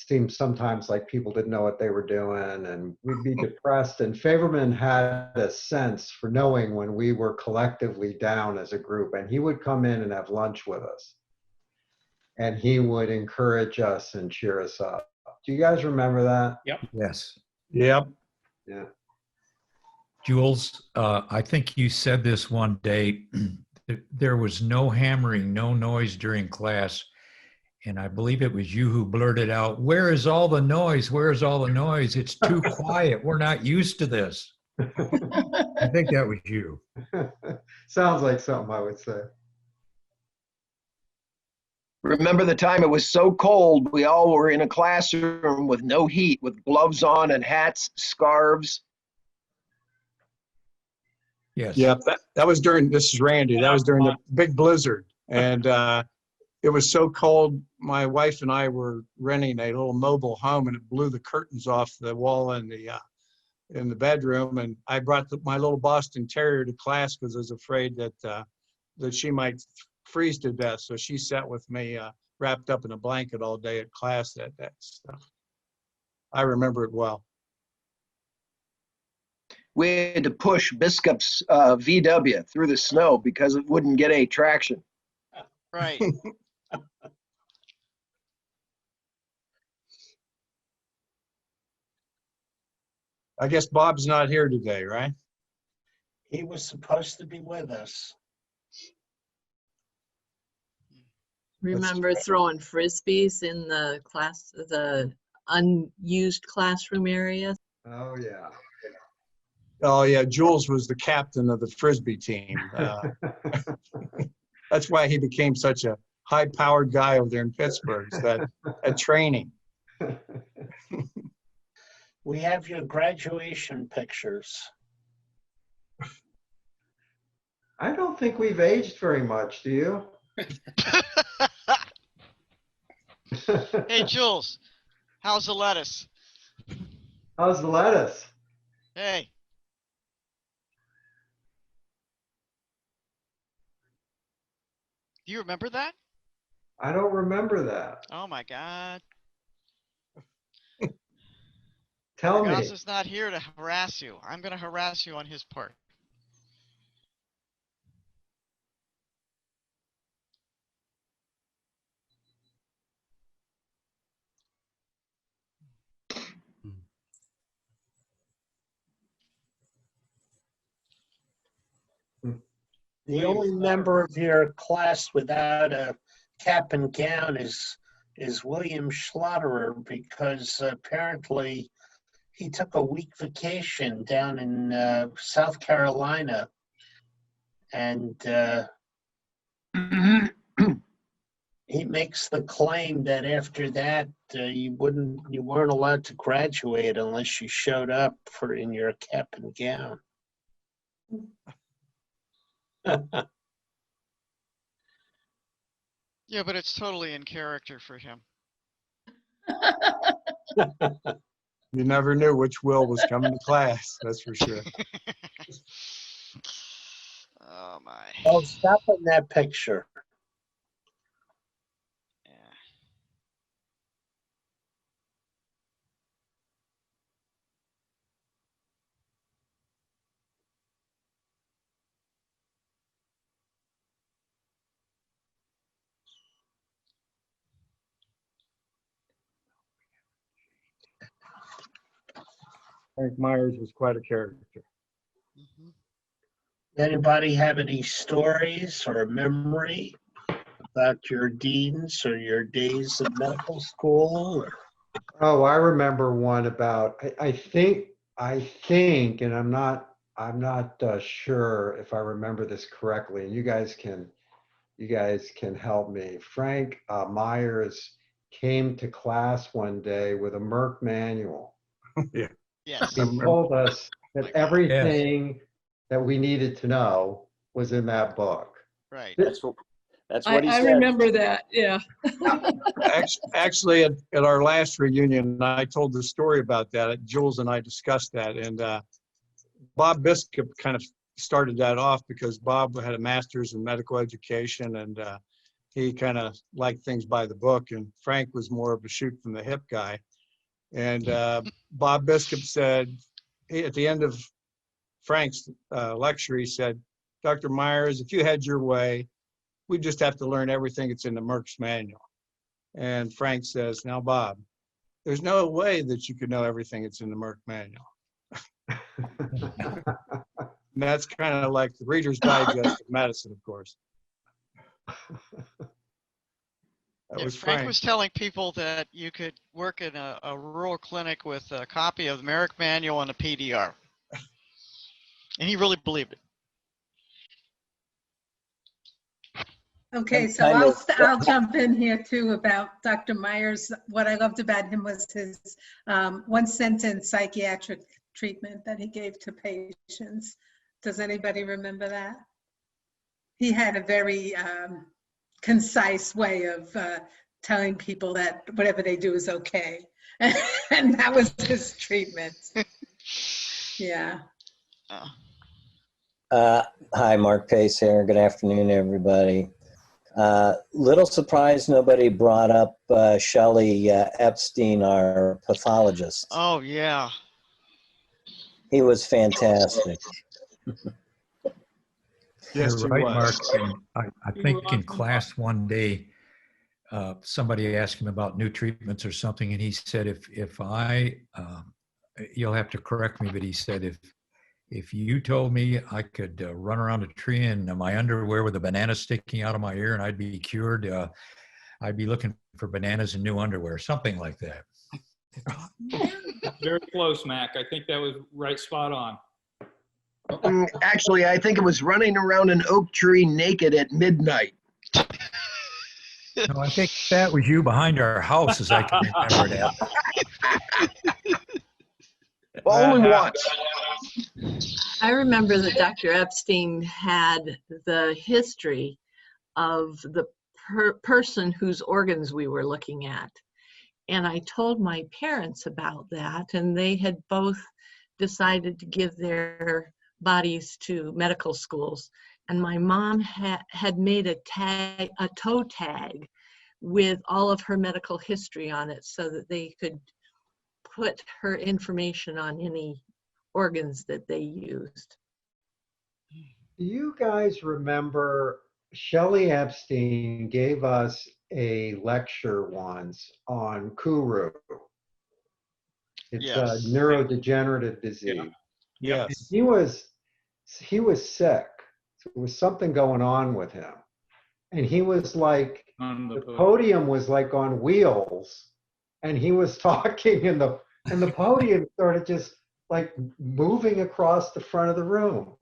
seemed sometimes like people didn't know what they were doing and we'd be depressed, and Favorman had a sense for knowing when we were collectively down as a group, and he would come in and have lunch with us and he would encourage us and cheer us up. Do you guys remember that? Yep. Yes. Yep. Yeah. Jules, I think you said this one day, there was no hammering, no noise during class. And I believe it was you who blurted out, "Where is all the noise? Where's all the noise? It's too quiet. We're not used to this." I think that was you. Sounds like something I would say. Remember the time it was so cold, we all were in a classroom with no heat, with gloves on and hats, scarves. Yes. Yep, that was during, this is Randy, that was during the big blizzard. And it was so cold, my wife and I were renting a little mobile home, and it blew the curtains off the wall in the bedroom. And I brought my little Boston Terrier to class because I was afraid that she might freeze to death. So she sat with me wrapped up in a blanket all day at class that stuff. I remember it well. We had to push Biskup's VW through the snow because it wouldn't get any traction. Right. I guess Bob's not here today, right? He was supposed to be with us. Remember throwing frisbees in the class, the unused classroom area? Oh, yeah. Oh, yeah. Jules was the captain of the Frisbee team. That's why he became such a high-powered guy over there in Pittsburgh, that at training. We have your graduation pictures. I don't think we've aged very much, do you? Hey, Jules, how's the lettuce? How's the lettuce? Hey. Do you remember that? I don't remember that. Oh my God. Tell me. Ross is not here to harass you. I'm going to harass you on his part. The only member of your class without a cap and gown is William Schlotterer, because apparently he took a week vacation down in South Carolina, and he makes the claim that after that you weren't allowed to graduate unless you showed up in your cap and gown. Yeah, but it's totally in character for him. You never knew which Will was coming to class, that's for sure. Oh my. Oh, stop in that picture. Frank Myers was quite a character. Anybody have any stories or memory about your deans or your days of medical school? Oh, I remember one about, I think, and I'm not sure if I remember this correctly, and you guys can help me. Frank Myers came to class one day with a Merck manual. Yeah. Yes. He told us that everything that we needed to know was in that book. Right. That's what he I said. remember that, yeah. Actually, at our last reunion, I told the story about that. Jules and I discussed that, and Bob Biscup kind of started that off because Bob had a master's in medical education, and he kind of liked things by the book, and Frank was more of a shoot from the hip guy. And Bob Biscup said, at the end of Frank's lecture, he said, "Dr. Myers, if you had your way, we just have to learn everything that's in the Merck's manual." And Frank says, "Now, Bob, there's no way that you could know everything that's in the Merck manual." And that's kind of like the Reader's Digest of medicine, of course. That was Frank was telling people that you could work in a rural clinic with a copy of the Merck manual and a PDR. And he really believed it. Okay, so I'll jump in here too about Dr. Myers. What I loved about him was his one-sentence psychiatric treatment that he gave to patients. Does anybody remember that? He had a very concise way of telling people that whatever they do is okay. And that was his treatment. Yeah. Hi, Mark Pace here. Good afternoon, everybody. Little surprised nobody brought up Shelley Epstein, our pathologist. Oh, yeah. He was fantastic. Yes, You're right, Mark. And I think in class one day, somebody asked him about new treatments or something, and he said, if I, you'll have to correct me, but he said, if you told me I could run around a tree in my underwear with a banana sticking out of my ear and I'd be cured, I'd be looking for bananas and new underwear, something like that. Very close, Mac. I think that was right spot on. Actually, I think it was running around an oak tree naked at midnight. No, I think that was you behind our house, as I can remember that. Only once. I remember that Dr. Epstein had the history of the person whose organs we were looking at. And I told my parents about that, and they had both decided to give their bodies to medical schools. And my mom had made a toe tag with all of her medical history on it so that they could put her information on any organs that they used. Do you guys remember Shelley Epstein gave us a lecture once on Kuru? It's a neurodegenerative disease. Yes. And he was sick. So there was something going on with him. And he was like, the podium was like on wheels, and he was talking, and the podium started just like moving across the front of the room.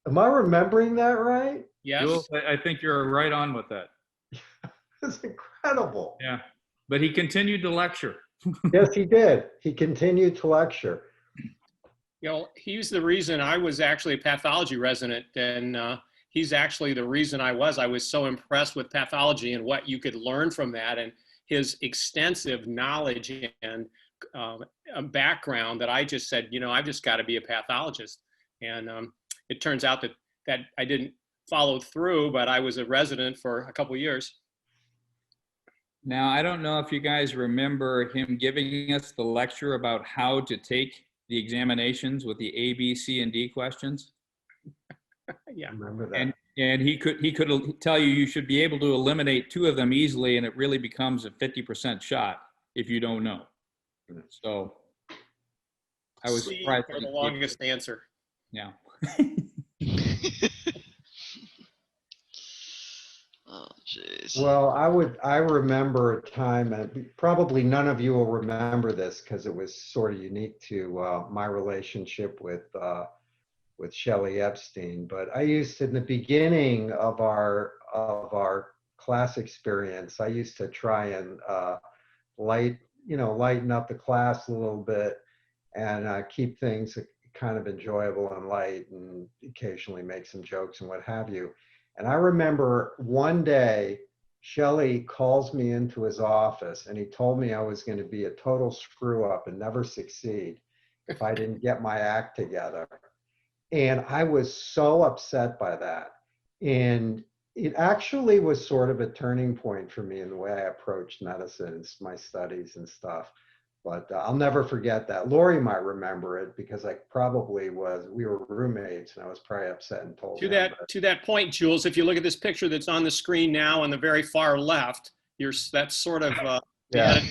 Am I remembering that right? Yes, I think you're right on with that. It's incredible. Yeah, but he continued to lecture. Yes, he did. He continued to lecture. You know, he's the reason I was actually a pathology resident, and he's actually the reason I was so impressed with pathology and what you could learn from that, and his extensive knowledge and background, that I just said, you know, I've just got to be a pathologist. And it turns out that I didn't follow through, but I was a resident for a couple of years. Now, I don't know if you guys remember him giving us the lecture about how to take the examinations with the A, B, C, and D questions. Yeah, I remember that. And he could tell you should be able to eliminate 2 of them easily, and it really becomes a 50% shot if you don't know. So I was C surprised. for the longest answer. Yeah. Jeez. Well, I remember a time, and probably none of you will remember this because it was sort of unique to my relationship with Shelley Epstein. But I used to, in the beginning of our class experience, I used to try and lighten up the class a little bit and keep things kind of enjoyable and light, and occasionally make some jokes and what have you. And I remember one day, Shelley calls me into his office and he told me I was going to be a total screw up and never succeed if I didn't get my act together. And I was so upset by that. And it actually was sort of a turning point for me in the way I approached medicine and my studies and stuff. But I'll never forget that. Lori might remember it because we were roommates and I was probably upset and told To him. to that point, Jules, if you look at this picture that's on the screen now on the very far left, that's sort of Yeah.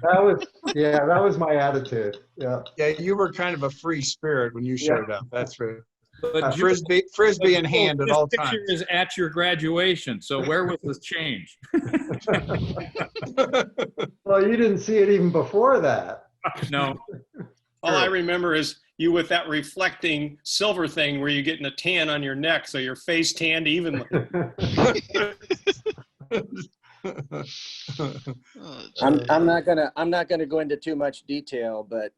That was my attitude. Yeah. Yeah, you were kind of a free spirit when you showed up. That's true. But Frisbee in hand at all This times. picture is at your graduation, so where was this change? Well, you didn't see it even before that. No. All I remember is you with that reflecting silver thing where you're getting a tan on your neck, so your face tanned evenly. I'm not gonna go into too much detail, but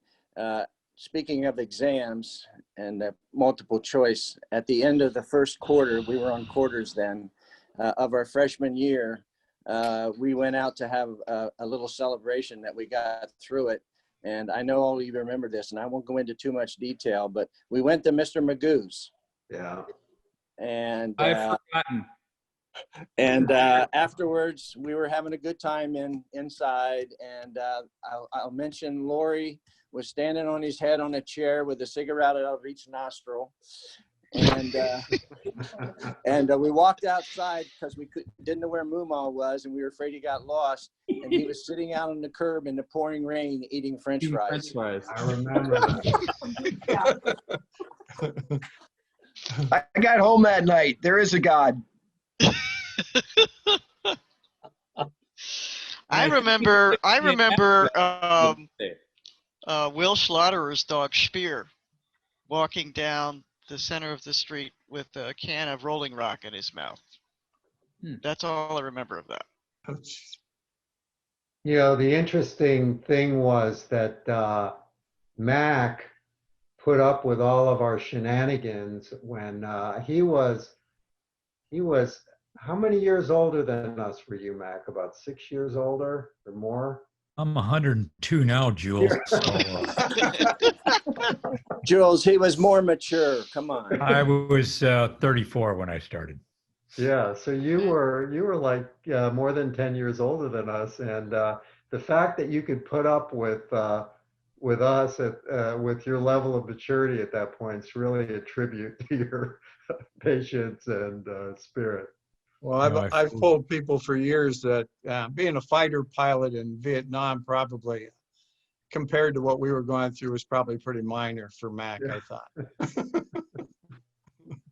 speaking of exams and multiple choice, at the end of the first quarter, we were on quarters then, of our freshman year, we went out to have a little celebration that we got through it. And I know all of you remember this, and I won't go into too much detail, but we went to Mr. Magoo's. Yeah. And I've forgotten. And afterwards, we were having a good time inside. And I'll mention Lori was standing on his head on a chair with a cigarette out of each nostril. And we walked outside because we didn't know where Moomaw was, and we were afraid he got lost. And he was sitting out on the curb in the pouring rain eating French fries. I remember that. I got home that night. There is a God. I remember Will Schlotterer's dog Spear walking down the center of the street with a can of Rolling Rock in his mouth. That's all I remember of that. You know, the interesting thing was that Mac put up with all of our shenanigans when he was, how many years older than us were you, Mac? About 6 years older or more? I'm 102 now, Jules. So, Jules, he was more mature. Come on. I was 34 when I started. Yeah, so you were like more than 10 years older than us, and the fact that you could put up with us with your level of maturity at that point is really a tribute to your patience and spirit. Well, I've told people for years that being a fighter pilot in Vietnam probably, compared to what we were going through, was probably pretty minor for Mac, I thought.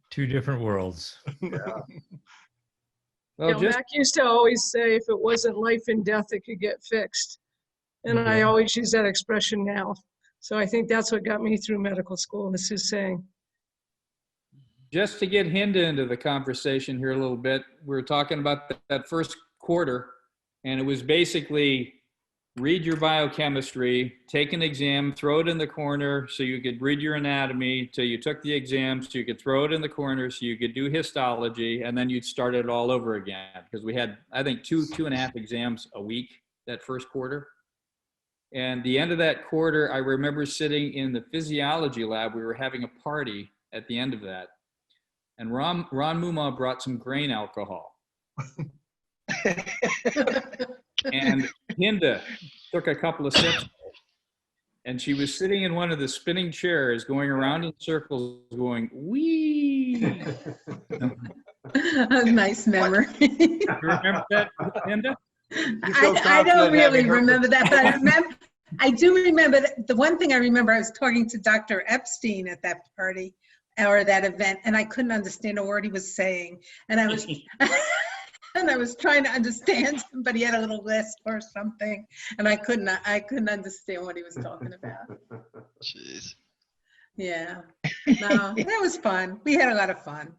Two different worlds. Yeah. Well, Mac used to always say if it wasn't life and death, it could get fixed. And I always use that expression now. So I think that's what got me through medical school, is his saying. Just to get Hinda into the conversation here a little bit, we were talking about that first quarter, and it was basically read your biochemistry, take an exam, throw it in the corner so you could read your anatomy till you took the exam, so you could throw it in the corner so you could do histology, and then you'd start it all over again. Because we had, I think, two and a half exams a week that first quarter. And the end of that quarter, I remember sitting in the physiology lab. We were having a party at the end of that. And Ron Moomaw brought some grain alcohol. And Hinda took a couple of sips. And she was sitting in one of the spinning chairs going around in circles going, wee. A nice memory. You remember that, Hinda? I don't really remember that, but I do remember that. The one thing I remember, I was talking to Dr. Epstein at that party or that event, and I couldn't understand a word he was saying. And I was, And I was trying to understand, but he had a little list or something, and I couldn't understand what he was talking about. Jeez. Yeah, no, that was fun. We had a lot of fun.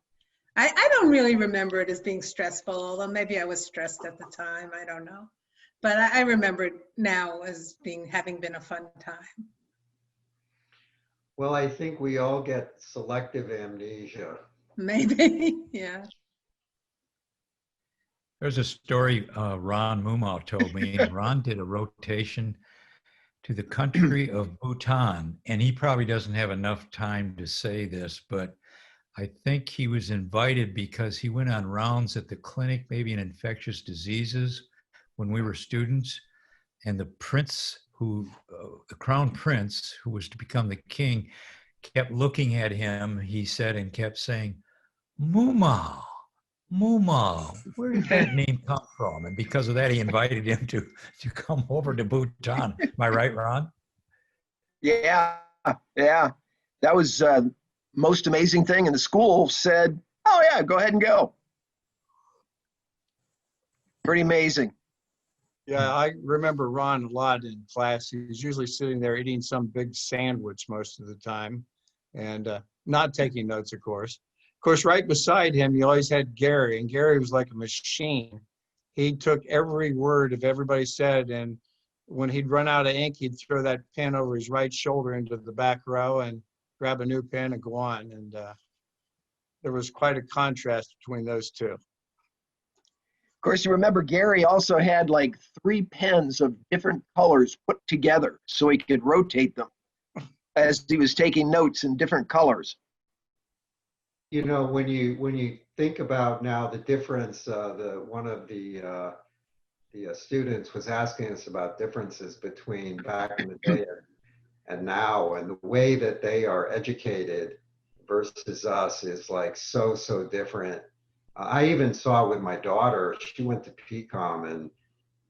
I don't really remember it as being stressful, although maybe I was stressed at the time. I don't know, but I remember it now as having been a fun time. Well, I think we all get selective amnesia. Maybe, yeah. There's a story Ron Mumau told me. Ron did a rotation to the country of Bhutan, and he probably doesn't have enough time to say this, but I think he was invited because he went on rounds at the clinic, maybe in infectious diseases, when we were students, and the prince the crown prince, who was to become the king, kept looking at him, he said, and kept saying, Mumau. Mumau, where did that name come from? And because of that, he invited him to come over to Bhutan. Am I right, Ron? Yeah, yeah. That was most amazing thing. And the school said, oh yeah, go ahead and go. Pretty amazing. Yeah, I remember Ron a lot in class. He was usually sitting there eating some big sandwich most of the time and not taking notes, of course. Of course, right beside him, you always had Gary, and Gary was like a machine. He took every word of everybody said, and when he'd run out of ink, he'd throw that pen over his right shoulder into the back row and grab a new pen and go on. And there was quite a contrast between those two. Of course, you remember Gary also had like 3 pens of different colors put together so he could rotate them as he was taking notes in different colors. You know, when you think about now the difference, one of the students was asking us about differences between back in the day and now, and the way that they are educated versus us is like so different. I even saw it with my daughter. She went to PCOM,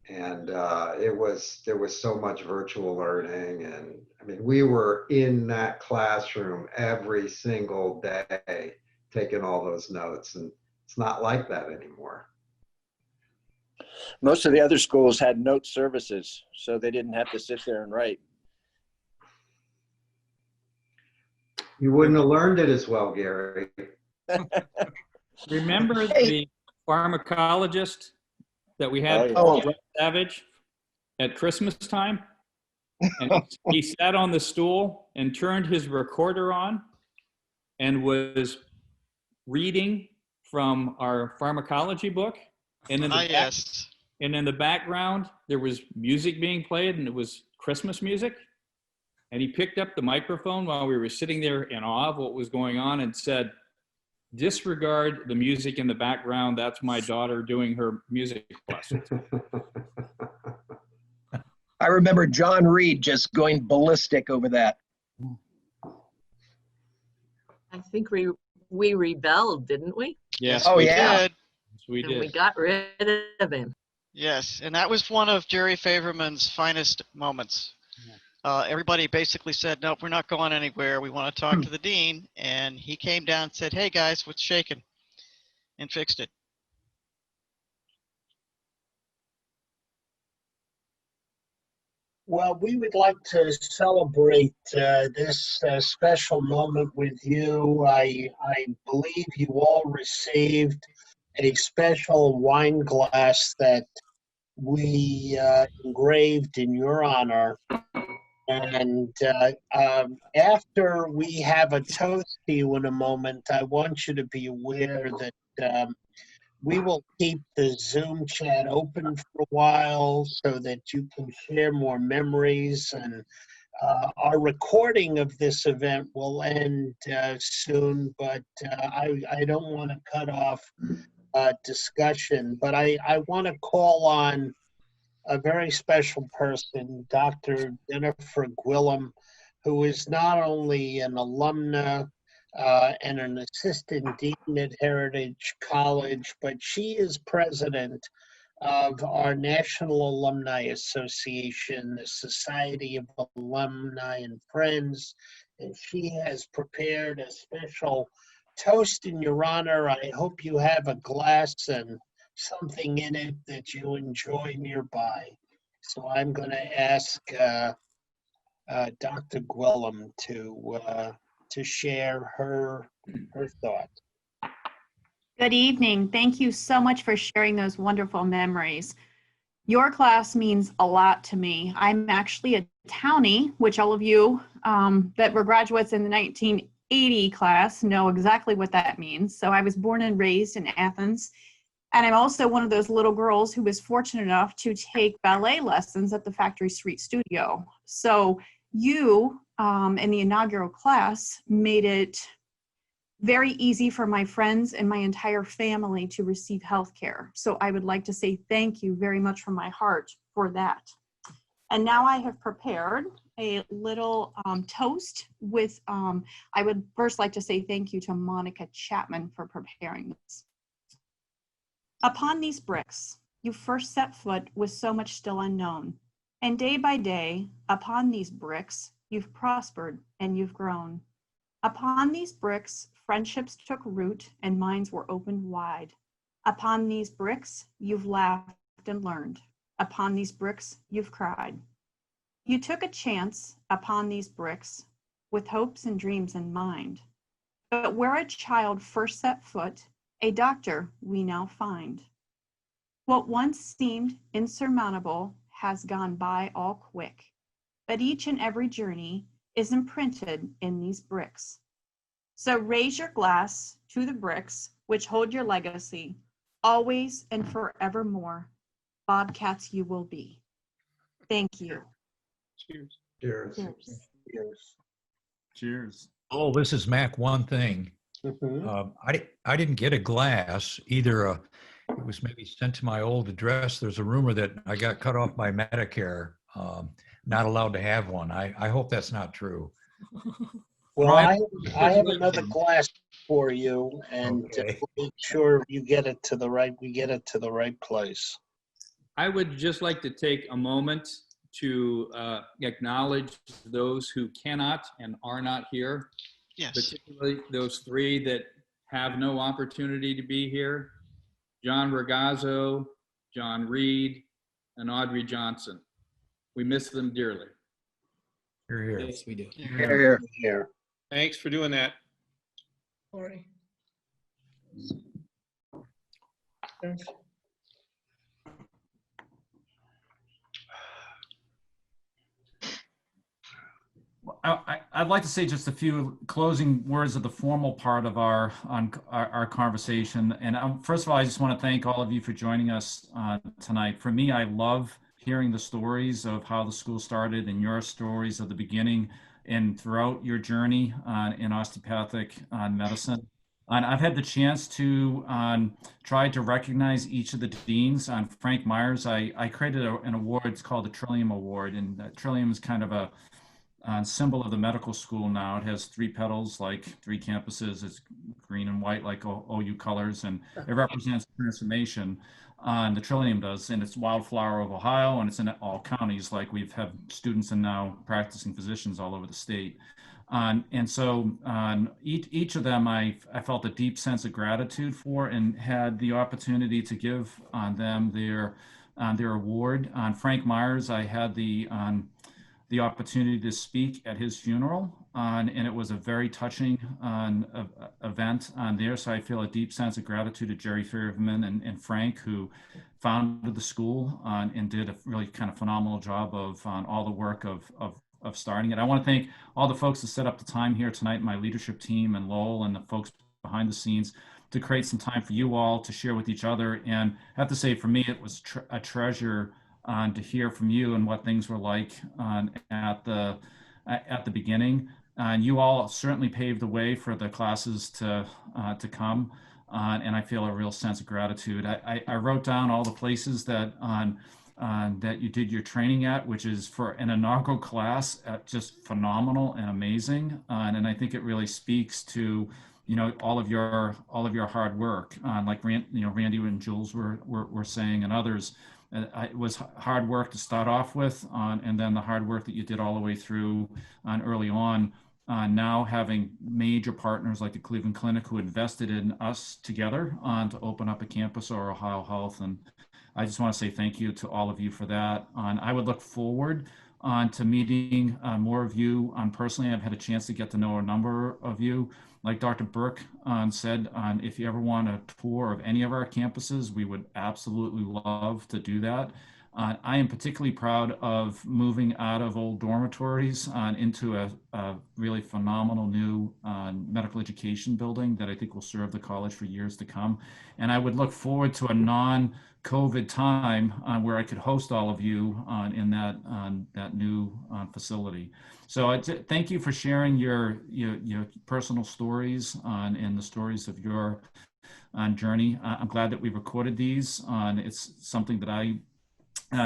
and there was so much virtual learning, and I mean we were in that classroom every single day taking all those notes, and it's not like that anymore. Most of the other schools had note services, so they didn't have to sit there and write. You wouldn't have learned it as well, Gary. Remember the pharmacologist that we had, Savage, at Christmas time? And he sat on the stool and turned his recorder on and was reading from our pharmacology book. And in the background, there was music being played, and it was Christmas music. And he picked up the microphone while we were sitting there in awe of what was going on and said, disregard the music in the background. That's my daughter doing her music lessons. I remember John Reed just going ballistic over that. I think we rebelled, didn't we? Yes. Oh, we yeah. did. Yes, we did. And we got rid of him. Yes, and that was one of Jerry Faverman's finest moments. Everybody basically said, nope, we're not going anywhere. We want to talk to the dean. And he came down and said, hey, guys, what's shaking? And fixed it. Well, we would like to celebrate this special moment with you. I believe you all received a special wine glass that we engraved in your honor. And after we have a toast to you in a moment, I want you to be aware that we will keep the Zoom chat open for a while so that you can share more memories. And our recording of this event will end soon, but I don't want to cut off discussion. But I want to call on a very special person, Dr. Jennifer Gwillem, who is not only an alumna and an assistant dean at Heritage College, but she is president of our National Alumni Association, the Society of Alumni and Friends, and she has prepared a special toast in your honor. I hope you have a glass and something in it that you enjoy nearby. So I'm going to ask Dr. Gwillem to share her thought. Good evening. Thank you so much for sharing those wonderful memories. Your class means a lot to me. I'm actually a townie, which all of you that were graduates in the 1980 class know exactly what that means. So I was born and raised in Athens, and I'm also one of those little girls who was fortunate enough to take ballet lessons at the Factory Street Studio. So you in the inaugural class made it very easy for my friends and my entire family to receive health care. So I would like to say thank you very much from my heart for that. And now I have prepared a little toast with, I would first like to say thank you to Monica Chapman for preparing this. Upon these bricks, you first set foot with so much still unknown. And day by day, upon these bricks, you've prospered and you've grown. Upon these bricks, friendships took root and minds were opened wide. Upon these bricks, you've laughed and learned. Upon these bricks, you've cried. You took a chance upon these bricks with hopes and dreams in mind. But where a child first set foot, a doctor we now find. What once seemed insurmountable has gone by all quick, but each and every journey is imprinted in these bricks. So raise your glass to the bricks which hold your legacy, always and forevermore. Bobcats you will be. Thank you. Cheers. Cheers. Cheers. Cheers. Cheers. Oh, this is Mac. One thing. I didn't get a glass either. It was maybe sent to my old address. There's a rumor that I got cut off by Medicare. Not allowed to have one. I hope that's not true. Well, I have another glass for you, and we'll make sure you get it to the right place. I would just like to take a moment to acknowledge those who cannot and are not here. Yes. Particularly those three that have no opportunity to be here: John Ragazzo, John Reed, and Audrey Johnson. We miss them dearly. You're here. Yes, we do. Here. Thanks for doing that. Sorry. I'd like to say just a few closing words of the formal part of our conversation. And first of all, I just want to thank all of you for joining us tonight. For me, I love hearing the stories of how the school started and your stories of the beginning and throughout your journey in osteopathic medicine. And I've had the chance to try to recognize each of the deans. Frank Myers, I created an award. It's called the Trillium Award, and Trillium is kind of a symbol of the medical school now. It has three petals, like three campuses. It's green and white, like OU colors, and it represents transformation. And the Trillium does, and it's Wildflower of Ohio, and it's in all counties. Like we've had students and now practicing physicians all over the state. And so each of them, I felt a deep sense of gratitude for, and had the opportunity to give them their award. On Frank Myers, I had the opportunity to speak at his funeral, and it was a very touching event there. So I feel a deep sense of gratitude to Jerry Fairman and Frank, who founded the school and did a really kind of phenomenal job of all the work of starting it. I want to thank all the folks that set up the time here tonight, my leadership team and Lowell and the folks behind the scenes, to create some time for you all to share with each other. And I have to say, for me, it was a treasure to hear from you and what things were like at the beginning. And you all certainly paved the way for the classes to come, and I feel a real sense of gratitude. I wrote down all the places that that you did your training at, which is for an inaugural class, just phenomenal and amazing. And I think it really speaks to all of your hard work, like Randy and Jules were saying, and others. It was hard work to start off with, and then the hard work that you did all the way through early on now having major partners like the Cleveland Clinic who invested in us together to open up a campus or Ohio Health. And I just want to say thank you to all of you for that. I would look forward to meeting more of you personally. I've had a chance to get to know a number of you. Like Dr. Burke said, if you ever want a tour of any of our campuses, we would absolutely love to do that. I am particularly proud of moving out of old dormitories into a really phenomenal new medical education building that I think will serve the college for years to come. And I would look forward to a non-COVID time where I could host all of you in that new facility. So thank you for sharing your personal stories and the stories of your journey. I'm glad that we recorded these. It's something that I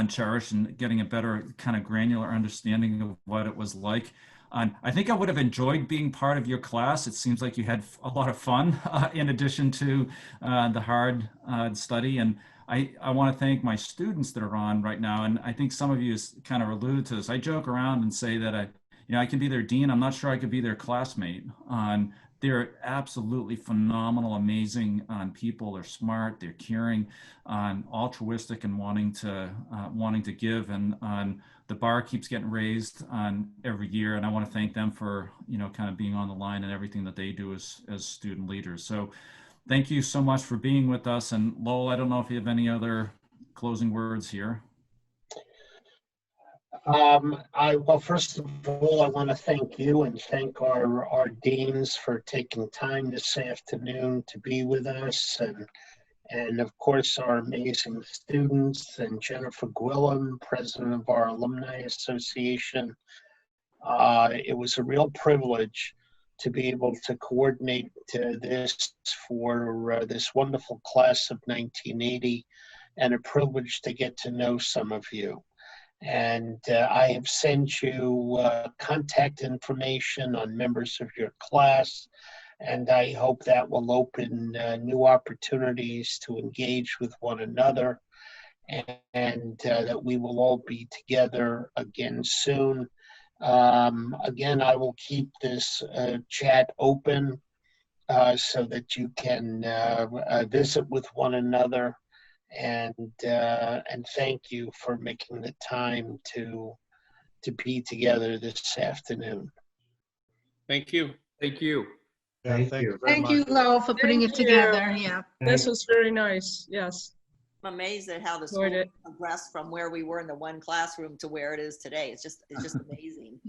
cherish, and getting a better kind of granular understanding of what it was like. I think I would have enjoyed being part of your class. It seems like you had a lot of fun in addition to the hard study. And I want to thank my students that are on right now. And I think some of you kind of alluded to this. I joke around and say that I can be their dean. I'm not sure I could be their classmate. They're absolutely phenomenal, amazing people. They're smart, they're caring, altruistic, and wanting to give. And the bar keeps getting raised every year. And I want to thank them for kind of being on the line and everything that they do as student leaders. So thank you so much for being with us. And Lowell, I don't know if you have any other closing words here. Well, first of all, I want to thank you and thank our deans for taking time this afternoon to be with us, and of course our amazing students and Jennifer Gwillim, president of our Alumni Association. It was a real privilege to be able to coordinate this for this wonderful class of 1980, and a privilege to get to know some of you. And I have sent you contact information on members of your class, and I hope that will open new opportunities to engage with one another, and that we will all be together again soon. Again, I will keep this chat open so that you can visit with one another. And thank you for making the time to be together this afternoon. Thank you. Thank you. Yeah, thank you very Thank much. you, Lowell, for putting it together. Yeah. This was very nice. Yes. I'm amazed at how the school progressed from where we were in the one classroom to where it is today. It's just amazing.